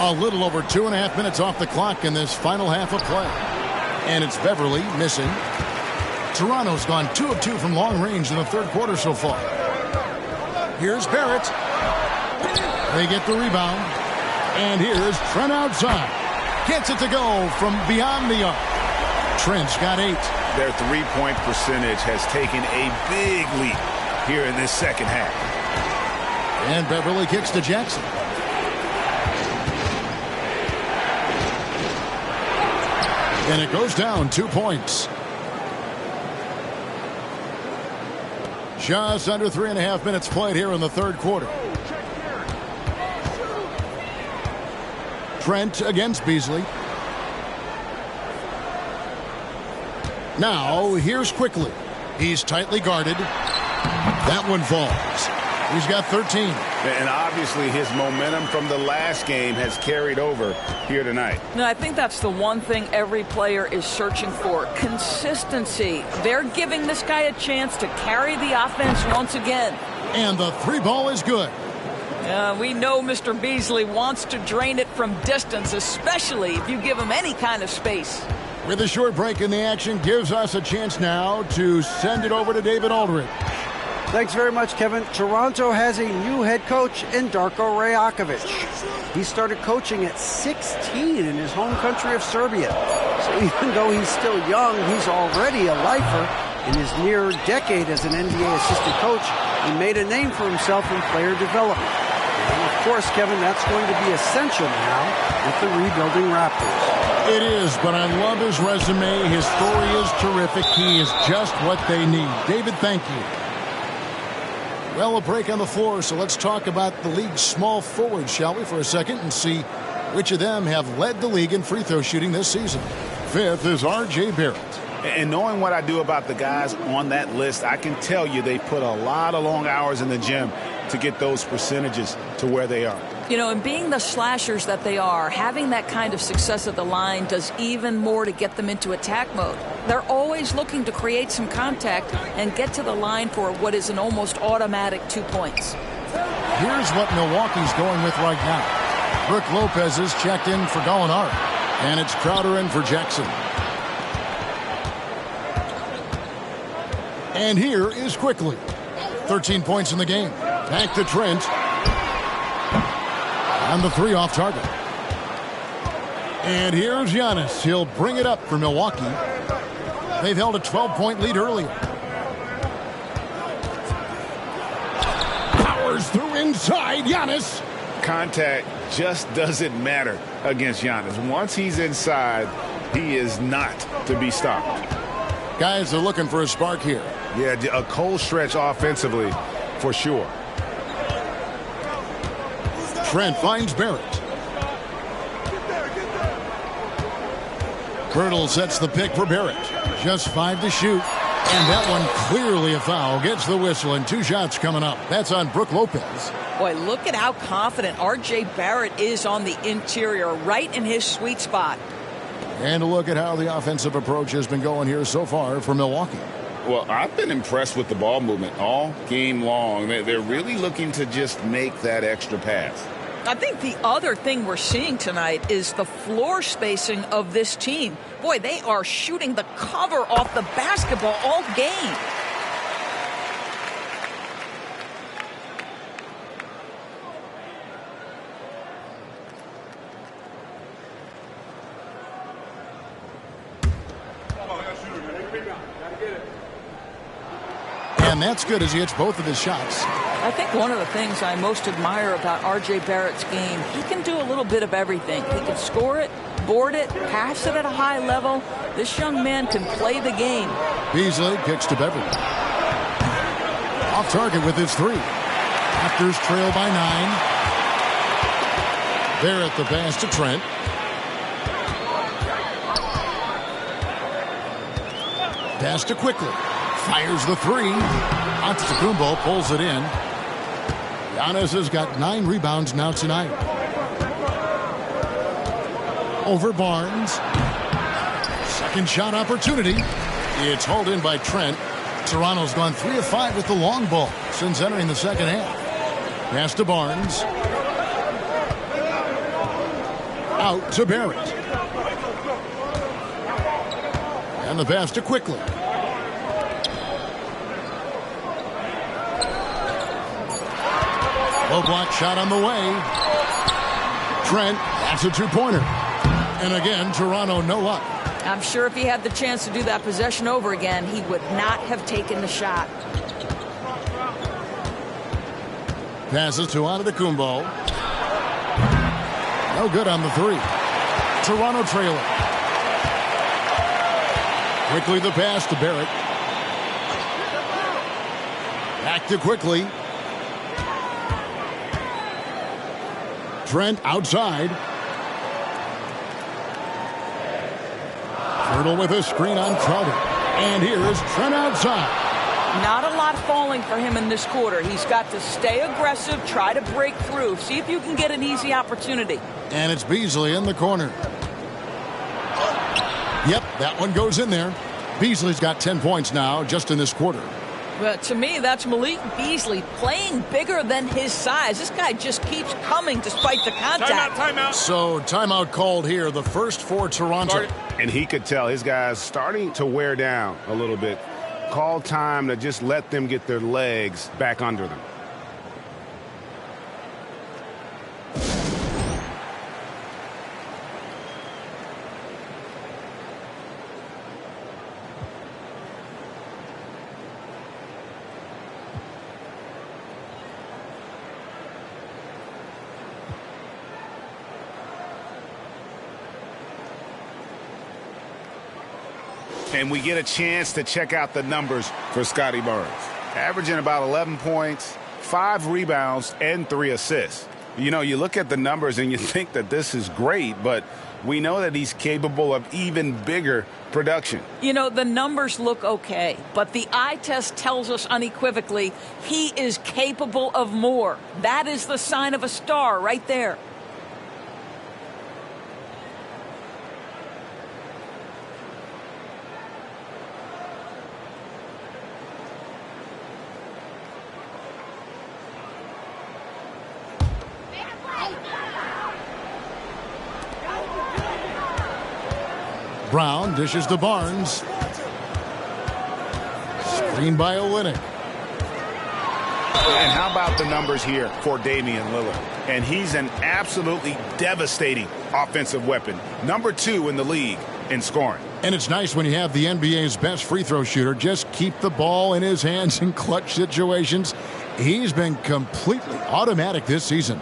A little over 2.5 minutes off the clock in this final half of play. And it's Beverly missing. Toronto's gone 2 of 2 from long range in the third quarter so far. Here's Barrett. They get the rebound. And here's Trent outside. Gets it to go from beyond the arc. Trent's got 8. Their three-point percentage has taken a big leap here in this second half. And Beverly kicks to Jackson. And it goes down 2 points. Just under 3.5 minutes played here in the third quarter. Trent against Beasley. Now, here's Quickly. He's tightly guarded. That one falls. He's got 13. And obviously his momentum from the last game has carried over here tonight. No, I think that's the one thing every player is searching for. Consistency. They're giving this guy a chance to carry the offense once again. And the three ball is good. We know Mr. Beasley wants to drain it from distance, especially if you give him any kind of space. With a short break in the action, gives us a chance now to send it over to David Aldridge. Thanks very much, Kevin. Toronto has a new head coach in Darko Rajakovic. He started coaching at 16 in his home country of Serbia. So even though he's still young, he's already a lifer. In his near decade as an NBA assistant coach, he made a name for himself in player development. And of course, Kevin, that's going to be essential now with the rebuilding Raptors. It is, but I love his resume. His story is terrific. He is just what they need. David, thank you. Well, a break on the floor, so let's talk about the league's small forwards, shall we, for a second, and see which of them have led the league in free throw shooting this season. Fifth is R.J. Barrett. And knowing what I do about the guys on that list, I can tell you they put a lot of long hours in the gym to get those percentages to where they are. You know, and being the slashers that they are, having that kind of success at the line does even more to get them into attack mode. They're always looking to create some contact and get to the line for what is an almost automatic 2 points. Here's what Milwaukee's going with right now. Brook Lopez is checked in for Gallinari, and it's Crowder in for Jackson. And here is Quickly. 13 points in the game. Back to Trent. And the three off target. And here's Giannis. He'll bring it up for Milwaukee. They've held a 12-point lead earlier. Powers through inside. Giannis. Contact just doesn't matter against Giannis. Once he's inside, he is not to be stopped. Guys are looking for a spark here. Yeah, a cold stretch offensively for sure. Trent finds Barrett. Pirtle sets the pick for Barrett. Just 5 to shoot. And that one clearly a foul. Gets the whistle and 2 shots coming up. That's on Brook Lopez. Boy, look at how confident R.J. Barrett is on the interior, right in his sweet spot. And look at how the offensive approach has been going here so far for Milwaukee. Well, I've been impressed with the ball movement all game long. They're really looking to just make that extra pass. I think the other thing we're seeing tonight is the floor spacing of this team. Boy, they are shooting the cover off the basketball all game. And that's good as he hits both of his shots. I think one of the things I most admire about R.J. Barrett's game, he can do a little bit of everything. He can score it, board it, pass it at a high level. This young man can play the game. Beasley kicks to Beverly. Off target with his 3. Raptors trail by 9. Barrett the pass to Trent. Pass to Quickly. Fires the 3. Antetokounmpo pulls it in. Giannis has got 9 rebounds now tonight. Over Barnes. Second shot opportunity. It's hauled in by Trent. Toronto's gone 3 of 5 with the long ball since entering the second half. Pass to Barnes. Out to Barrett. And the pass to Quickly. Low block shot on the way. Trent, that's a 2-pointer. And again, Toronto no luck. I'm sure if he had the chance to do that possession over again, he would not have taken the shot. Passes to Antetokounmpo. No good on the 3. Toronto trailing. Quickly the pass to Barrett. Back to Quickly. Trent outside. Pirtle with a screen on Crowder. And here is Trent outside. Not a lot falling for him in this quarter. He's got to stay aggressive, try to break through, see if you can get an easy opportunity. And it's Beasley in the corner. Yep, that one goes in there. Beasley's got 10 points now just in this quarter. Well, to me, that's Malik Beasley playing bigger than his size. This guy just keeps coming despite the contact. Timeout. So timeout called here, the first for Toronto. And he could tell his guys starting to wear down a little bit. Call time to just let them get their legs back under them. And we get a chance to check out the numbers for Scotty Barnes. Averaging about 11 points, 5 rebounds, and 3 assists. You know, you look at the numbers and you think that this is great, but we know that he's capable of even bigger production. You know, the numbers look okay, but the eye test tells us unequivocally he is capable of more. That is the sign of a star right there. Brown dishes to Barnes. Screen by Olynyk. And how about the numbers here for Damian Lillard? And he's an absolutely devastating offensive weapon. Number 2 in the league in scoring. And it's nice when you have the NBA's best free throw shooter just keep the ball in his hands in clutch situations. He's been completely automatic this season.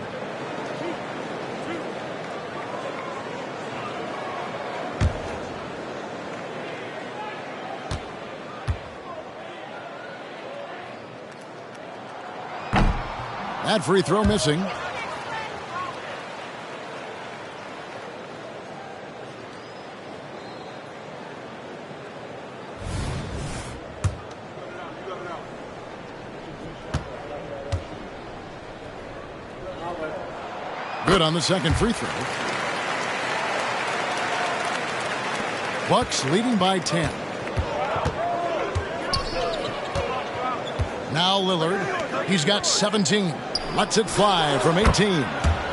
That free throw missing. Good on the second free throw. Bucks leading by 10. Now Lillard. He's got 17. Lets it fly from 18.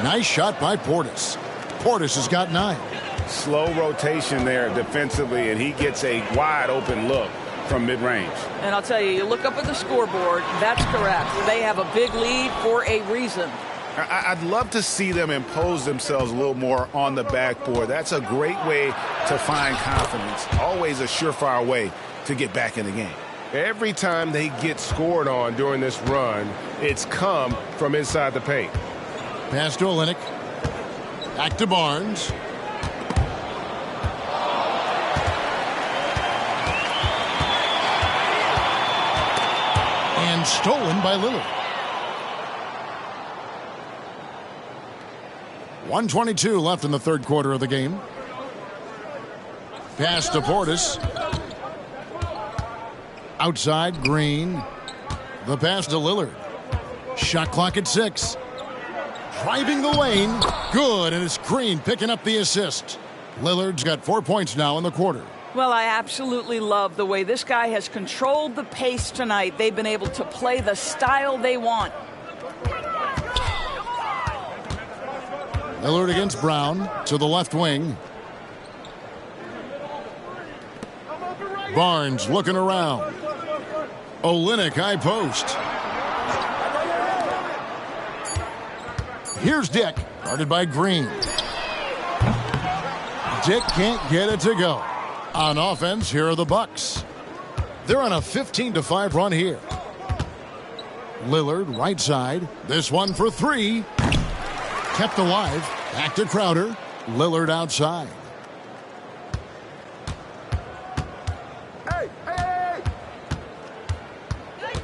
Nice shot by Portis. Portis has got 9. Slow rotation there defensively, and he gets a wide open look from mid-range. And I'll tell you, you look up at the scoreboard, that's correct. They have a big lead for a reason. I'd love to see them impose themselves a little more on the backboard. That's a great way to find confidence. Always a surefire way to get back in the game. Every time they get scored on during this run, it's come from inside the paint. Pass to Olynyk. Back to Barnes. And stolen by Lillard. 1:22 left in the third quarter of the game. Pass to Portis. Outside, Green. The pass to Lillard. Shot clock at 6. Driving the lane. Good, and it's Green picking up the assist. Lillard's got 4 points now in the quarter. Well, I absolutely love the way this guy has controlled the pace tonight. They've been able to play the style they want. Lillard against Brown to the left wing. Barnes looking around. Olynyk high post. Here's Dick, guarded by Green. Dick can't get it to go. On offense, here are the Bucks. They're on a 15-5 run here. Lillard right side. This one for 3. Kept alive. Back to Crowder. Lillard outside.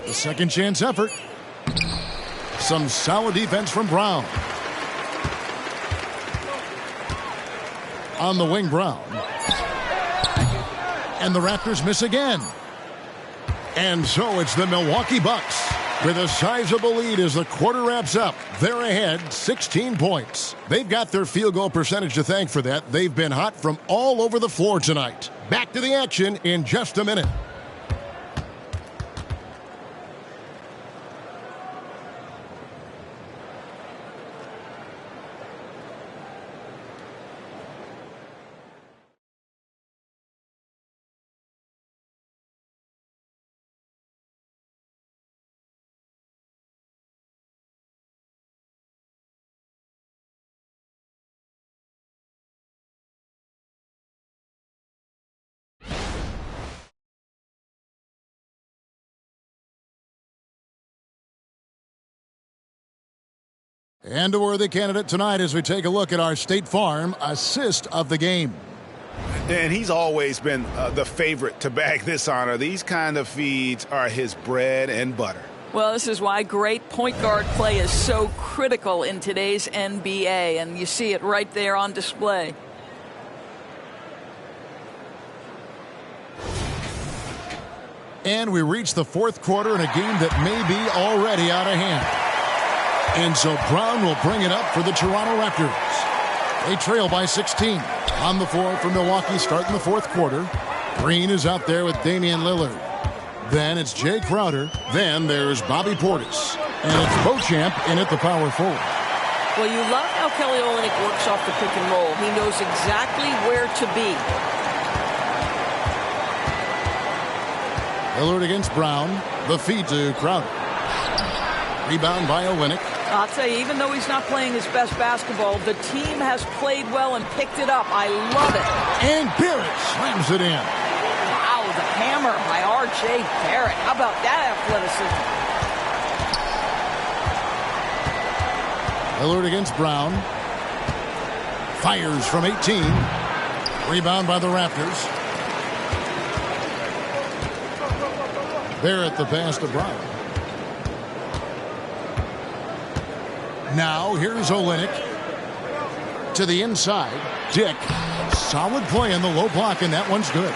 The second chance effort. Some solid defense from Brown. On the wing, Brown. And the Raptors miss again. And so it's the Milwaukee Bucks with a sizable lead as the quarter wraps up. They're ahead 16 points. They've got their field goal percentage to thank for that. They've been hot from all over the floor tonight. Back to the action in just a minute. And a worthy candidate tonight as we take a look at our State Farm assist of the game. And he's always been the favorite to bag this honor. These kind of feeds are his bread and butter. Well, this is why great point guard play is so critical in today's NBA, and you see it right there on display. And we reach the fourth quarter in a game that may be already out of hand. And so Brown will bring it up for the Toronto Raptors. They trail by 16. On the floor for Milwaukee starting the fourth quarter. Green is out there with Damian Lillard. Then it's Jay Crowder. Then there's Bobby Portis. And it's Beauchamp in at the power forward. Well, you love how Kelly Olynyk works off the pick and roll. He knows exactly where to be. Lillard against Brown. The feed to Crowder. Rebound by Olynyk. I'll tell you, even though he's not playing his best basketball, the team has played well and picked it up. I love it. And Barrett slams it in. Wow, the hammer by R.J. Barrett. How about that athleticism? Lillard against Brown. Fires from 18. Rebound by the Raptors. Barrett the pass to Brown. Now, here's Olynyk to the inside. Dick, solid play in the low block, and that one's good.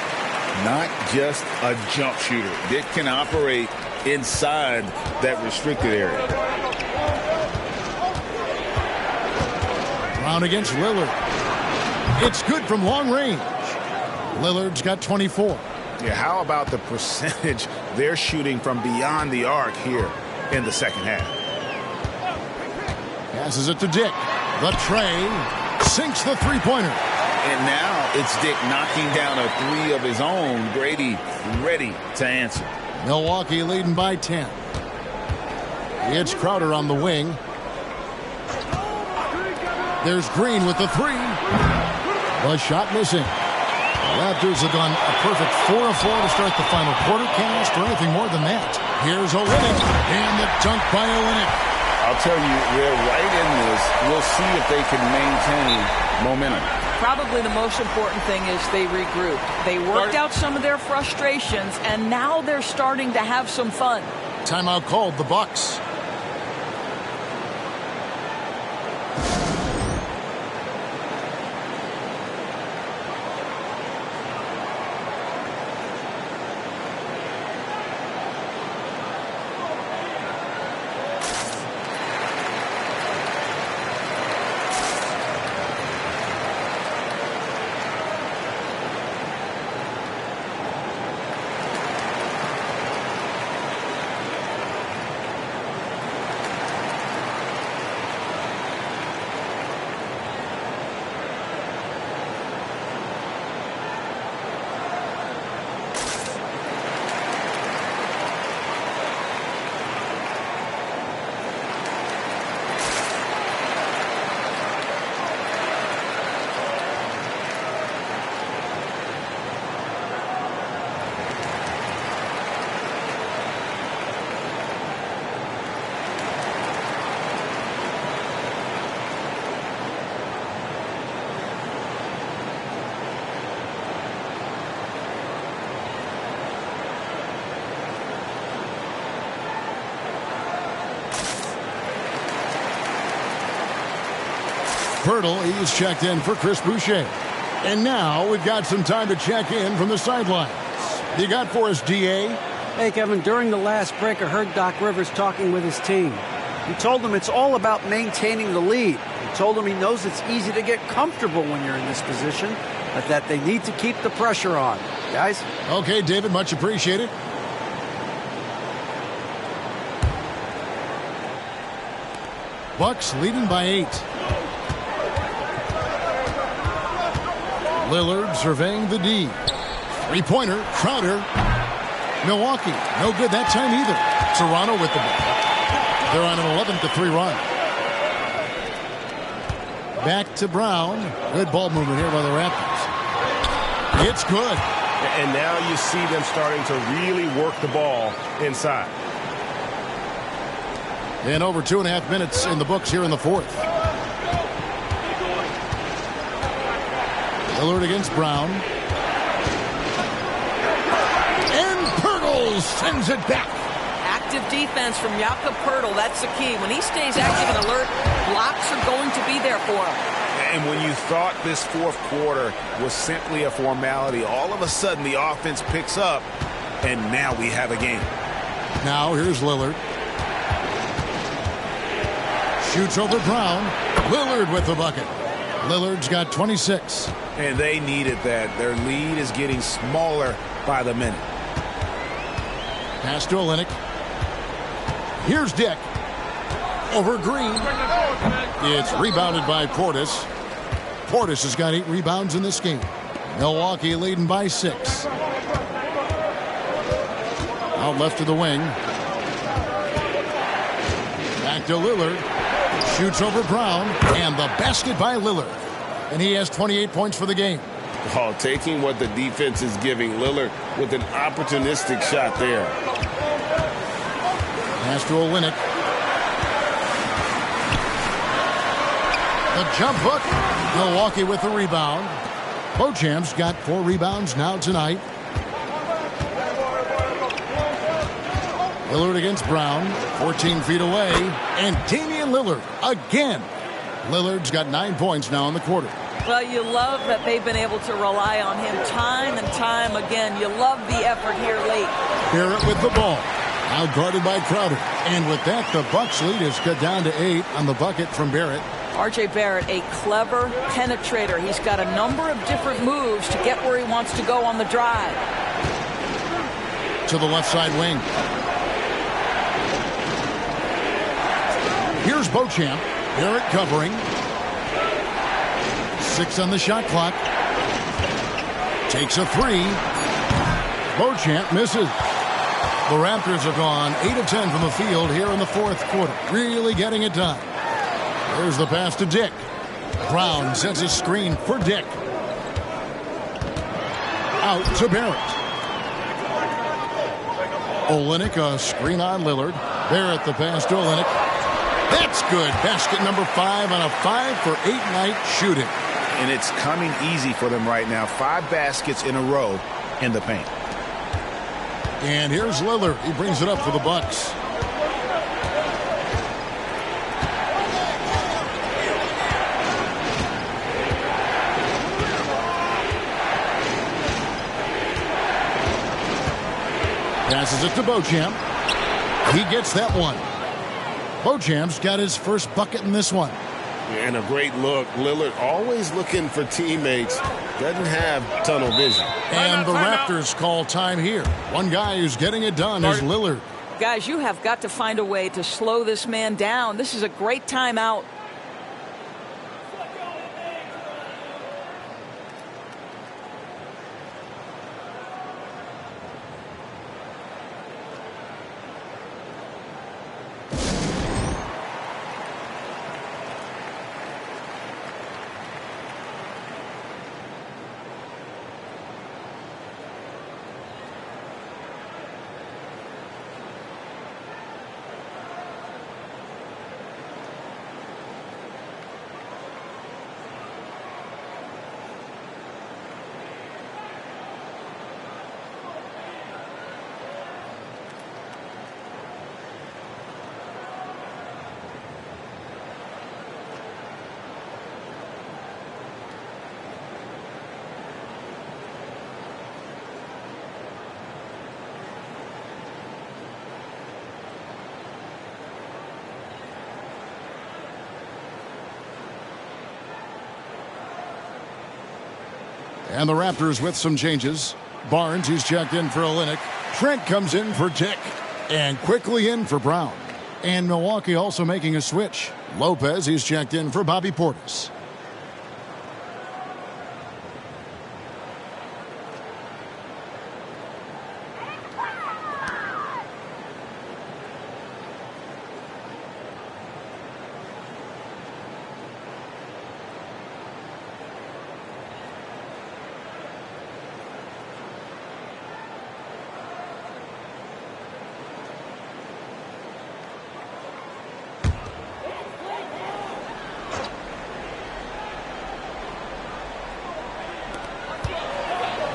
Not just a jump shooter. Dick can operate inside that restricted area. Brown against Lillard. It's good from long range. Lillard's got 24. Yeah, how about the percentage they're shooting from beyond the arc here in the second half? Passes it to Dick. The tray sinks the three-pointer. And now it's Dick knocking down a three of his own. Grady ready to answer. Milwaukee leading by 10. It's Crowder on the wing. There's Green with the three. The shot missing. The Raptors have gone a perfect 4 of 4 to start the final quarter. Can't ask for anything more than that. Here's Olynyk. And the dunk by Olynyk. I'll tell you, they're right in this. We'll see if they can maintain momentum. Probably the most important thing is they regroup. They worked out some of their frustrations, and now they're starting to have some fun. Timeout called, the Bucks. Pirtle, he's checked in for Chris Boucher. And now we've got some time to check in from the sidelines. You got for us, DA? Hey, Kevin, during the last break, I heard Doc Rivers talking with his team. He told them it's all about maintaining the lead. He told them he knows it's easy to get comfortable when you're in this position, but that they need to keep the pressure on. Guys? Okay, David, much appreciated. Bucks leading by 8. Lillard surveying the D. Three-pointer, Crowder. Milwaukee, no good that time either. Toronto with the ball. They're on an 11-3 run. Back to Brown. Good ball movement here by the Raptors. It's good. And now you see them starting to really work the ball inside. And over 2.5 minutes in the books here in the fourth. Lillard against Brown. And Pirtle sends it back. Active defense from Jakob Pirtle. That's the key. When he stays active and alert, blocks are going to be there for him. And when you thought this fourth quarter was simply a formality, all of a sudden the offense picks up, and now we have a game. Now here's Lillard. Shoots over Brown. Lillard with the bucket. Lillard's got 26. And they needed that. Their lead is getting smaller by the minute. Pass to Olynyk. Here's Dick. Over Green. It's rebounded by Portis. Portis has got 8 rebounds in this game. Milwaukee leading by 6. Out left to the wing. Back to Lillard. Shoots over Brown. And the basket by Lillard. And he has 28 points for the game. Oh, taking what the defense is giving Lillard with an opportunistic shot there. Pass to Olynyk. The jump hook. Milwaukee with the rebound. Beauchamp's got 4 rebounds now tonight. Lillard against Brown. 14 feet away. And Damian Lillard again. Lillard's got 9 points now in the quarter. Well, you love that they've been able to rely on him time and time again. You love the effort here late. Barrett with the ball. Now guarded by Crowder. And with that, the Bucks lead is cut down to 8 on the bucket from Barrett. R.J. Barrett, a clever penetrator. He's got a number of different moves to get where he wants to go on the drive. To the left side wing. Here's Beauchamp. Barrett covering. 6 on the shot clock. Takes a 3. Beauchamp misses. The Raptors are gone 8 of 10 from the field here in the fourth quarter. Really getting it done. There's the pass to Dick. Brown sets a screen for Dick. Out to Barrett. Olynyk, a screen on Lillard. Barrett the pass to Olynyk. That's good. Basket number 5 on a 5-for-8 night shooting. And it's coming easy for them right now. 5 baskets in a row in the paint. And here's Lillard. He brings it up for the Bucks. Passes it to Beauchamp. He gets that one. Beauchamp's got his first bucket in this one. And a great look. Lillard always looking for teammates. Doesn't have tunnel vision. And the Raptors call time here. One guy who's getting it done is Lillard. Guys, you have got to find a way to slow this man down. This is a great timeout. And the Raptors with some changes. Barnes, he's checked in for Olynyk. Trent comes in for Tick. And quickly in for Brown. And Milwaukee also making a switch. Lopez, he's checked in for Bobby Portis.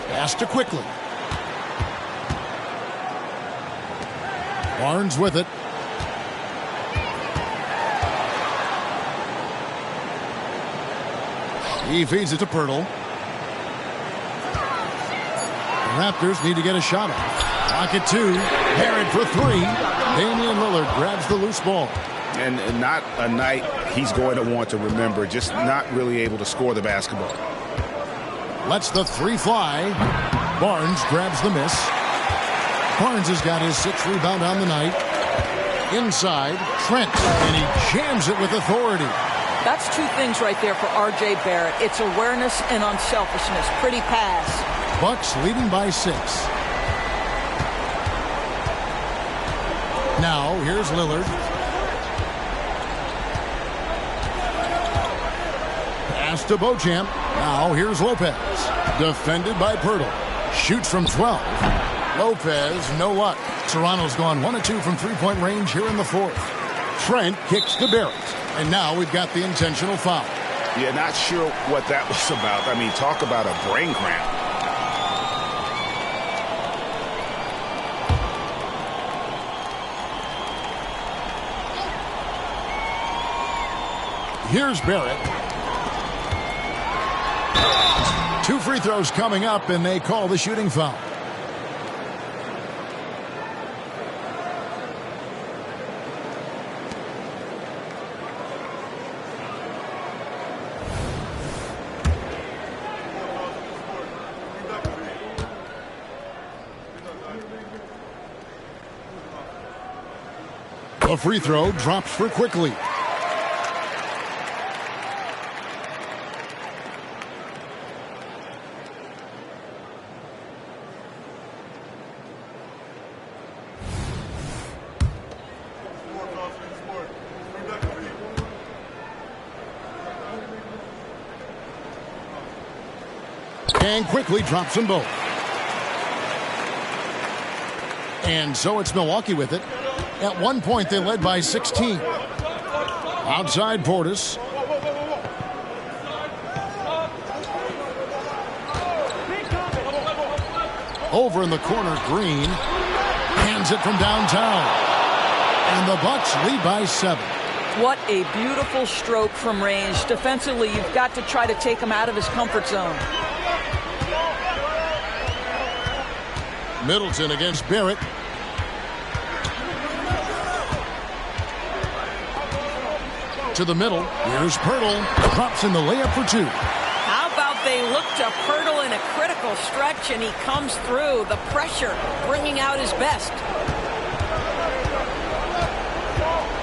Pass to quickly. Barnes with it. He feeds it to Pirtle. The Raptors need to get a shot off. Rocket 2. Barrett for 3. Damian Lillard grabs the loose ball. And not a night he's going to want to remember, just not really able to score the basketball. Lets the 3 fly. Barnes grabs the miss. Barnes has got his 6th rebound on the night. Inside, Trent, and he jams it with authority. That's 2 things right there for R.J. Barrett. It's awareness and unselfishness. Pretty pass. Bucks leading by 6. Now, here's Lillard. Pass to Beauchamp. Now, here's Lopez. Defended by Pirtle. Shoots from 12. Lopez, no luck. Toronto's gone 1 of 2 from three-point range here in the 4th. Trent kicks to Barrett. And now we've got the intentional foul. Yeah, not sure what that was about. I mean, talk about a brain cramp. Here's Barrett. 2 free throws coming up, and they call the shooting foul. A free throw drops for Quickly. And Quickly drops them both. And so it's Milwaukee with it. At one point, they led by 16. Outside Portis. Over in the corner, Green. Hands it from downtown. And the Bucks lead by 7. What a beautiful stroke from range. Defensively, you've got to try to take him out of his comfort zone. Middleton against Barrett. To the middle. Here's Pirtle. Drops in the layup for 2. How about they look to Pirtle in a critical stretch, and he comes through. The pressure bringing out his best.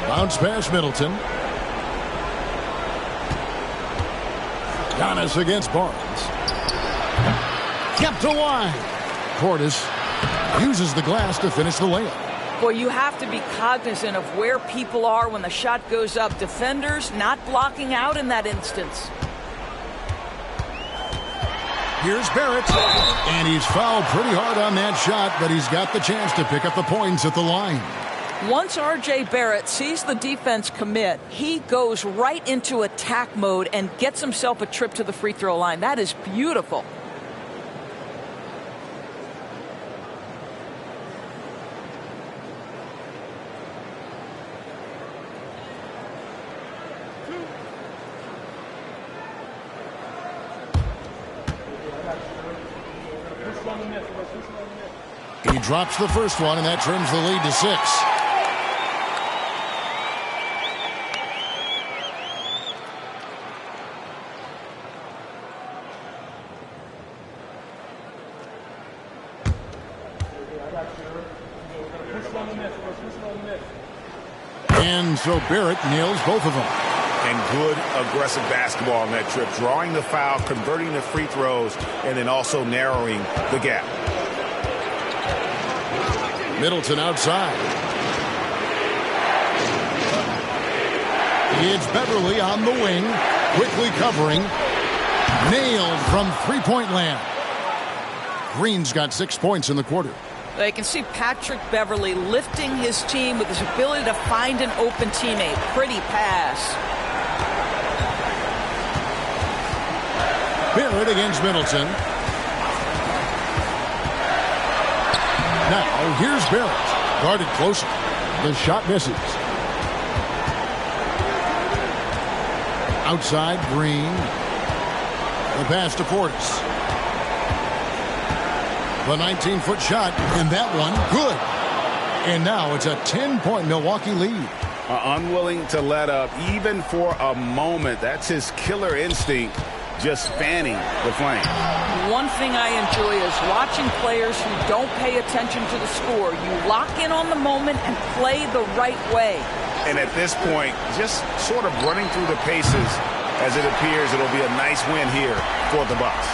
Bounce pass Middleton. Giannis against Barnes. Kept alive. Portis uses the glass to finish the layup. Boy, you have to be cognizant of where people are when the shot goes up. Defenders not blocking out in that instance. Here's Barrett. And he's fouled pretty hard on that shot, but he's got the chance to pick up the points at the line. Once R.J. Barrett sees the defense commit, he goes right into attack mode and gets himself a trip to the free throw line. That is beautiful. He drops the first one, and that trims the lead to 6. And so Barrett nails both of them. And good aggressive basketball on that trip, drawing the foul, converting the free throws, and then also narrowing the gap. Middleton outside. It's Beverly on the wing, quickly covering. Nailed from three-point land. Green's got 6 points in the quarter. They can see Patrick Beverly lifting his team with his ability to find an open teammate. Pretty pass. Barrett against Middleton. Now, here's Barrett. Guarded closer. The shot misses. Outside, Green. The pass to Portis. The 19-foot shot, and that one, good. And now it's a 10-point Milwaukee lead. Unwilling to let up, even for a moment. That's his killer instinct, just fanning the flame. One thing I enjoy is watching players who don't pay attention to the score. You lock in on the moment and play the right way. And at this point, just sort of running through the paces, as it appears it'll be a nice win here for the Bucks.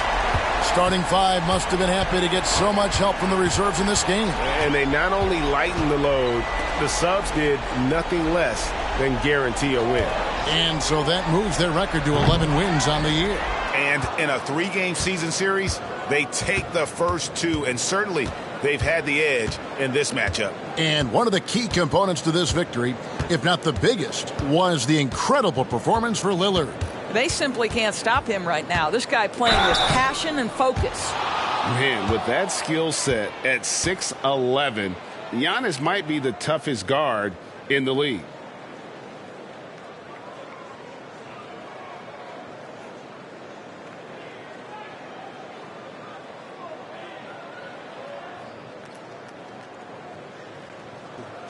Starting five must have been happy to get so much help from the reserves in this game. And they not only lightened the load, the subs did nothing less than guarantee a win. And so that moves their record to 11 wins on the year. And in a 3-game season series, they take the first 2, and certainly they've had the edge in this matchup. And one of the key components to this victory, if not the biggest, was the incredible performance for Lillard. They simply can't stop him right now. This guy playing with passion and focus. Man, with that skill set at 6'11", Giannis might be the toughest guard in the league.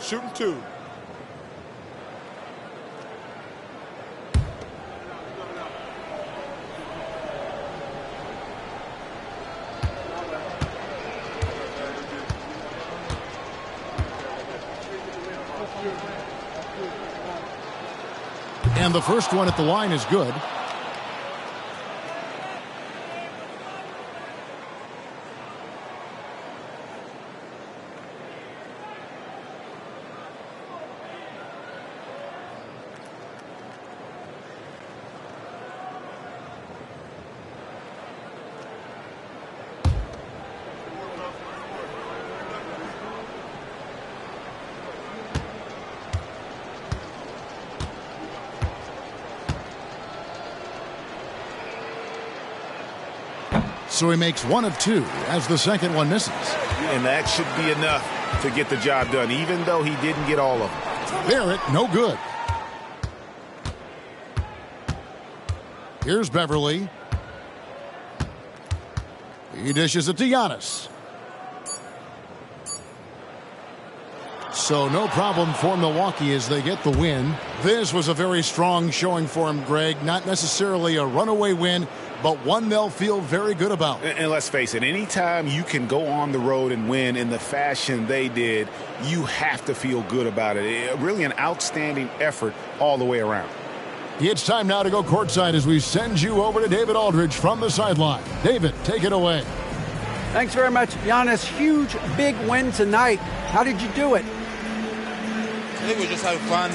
Shooting 2. And the first one at the line is good. So he makes 1 of 2 as the second one misses. And that should be enough to get the job done, even though he didn't get all of them. Barrett, no good. Here's Beverly. He dishes it to Giannis. So no problem for Milwaukee as they get the win. This was a very strong showing for him, Greg. Not necessarily a runaway win, but one they'll feel very good about. And let's face it, anytime you can go on the road and win in the fashion they did, you have to feel good about it. Really an outstanding effort all the way around. It's time now to go courtside as we send you over to David Aldridge from the sideline. David, take it away. Thanks very much, Giannis. Huge, big win tonight. How did you do it? I think we just having fun.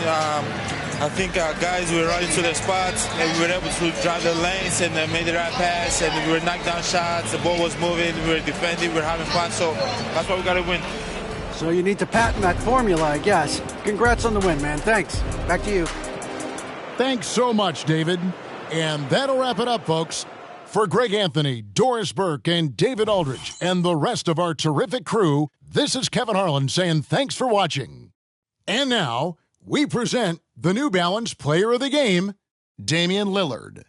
I think our guys were running to their spots, and we were able to drive the lanes and made the right pass, and we were knocking down shots. The ball was moving, we were defending, we were having fun, so that's why we got to win. So you need to patent that formula, I guess. Congrats on the win, man. Thanks. Back to you. Thanks so much, David. And that'll wrap it up, folks. For Greg Anthony, Doris Burke, and David Aldridge, and the rest of our terrific crew, this is Kevin Harlan saying thanks for watching. And now, we present the New Balance Player of the Game, Damian Lillard.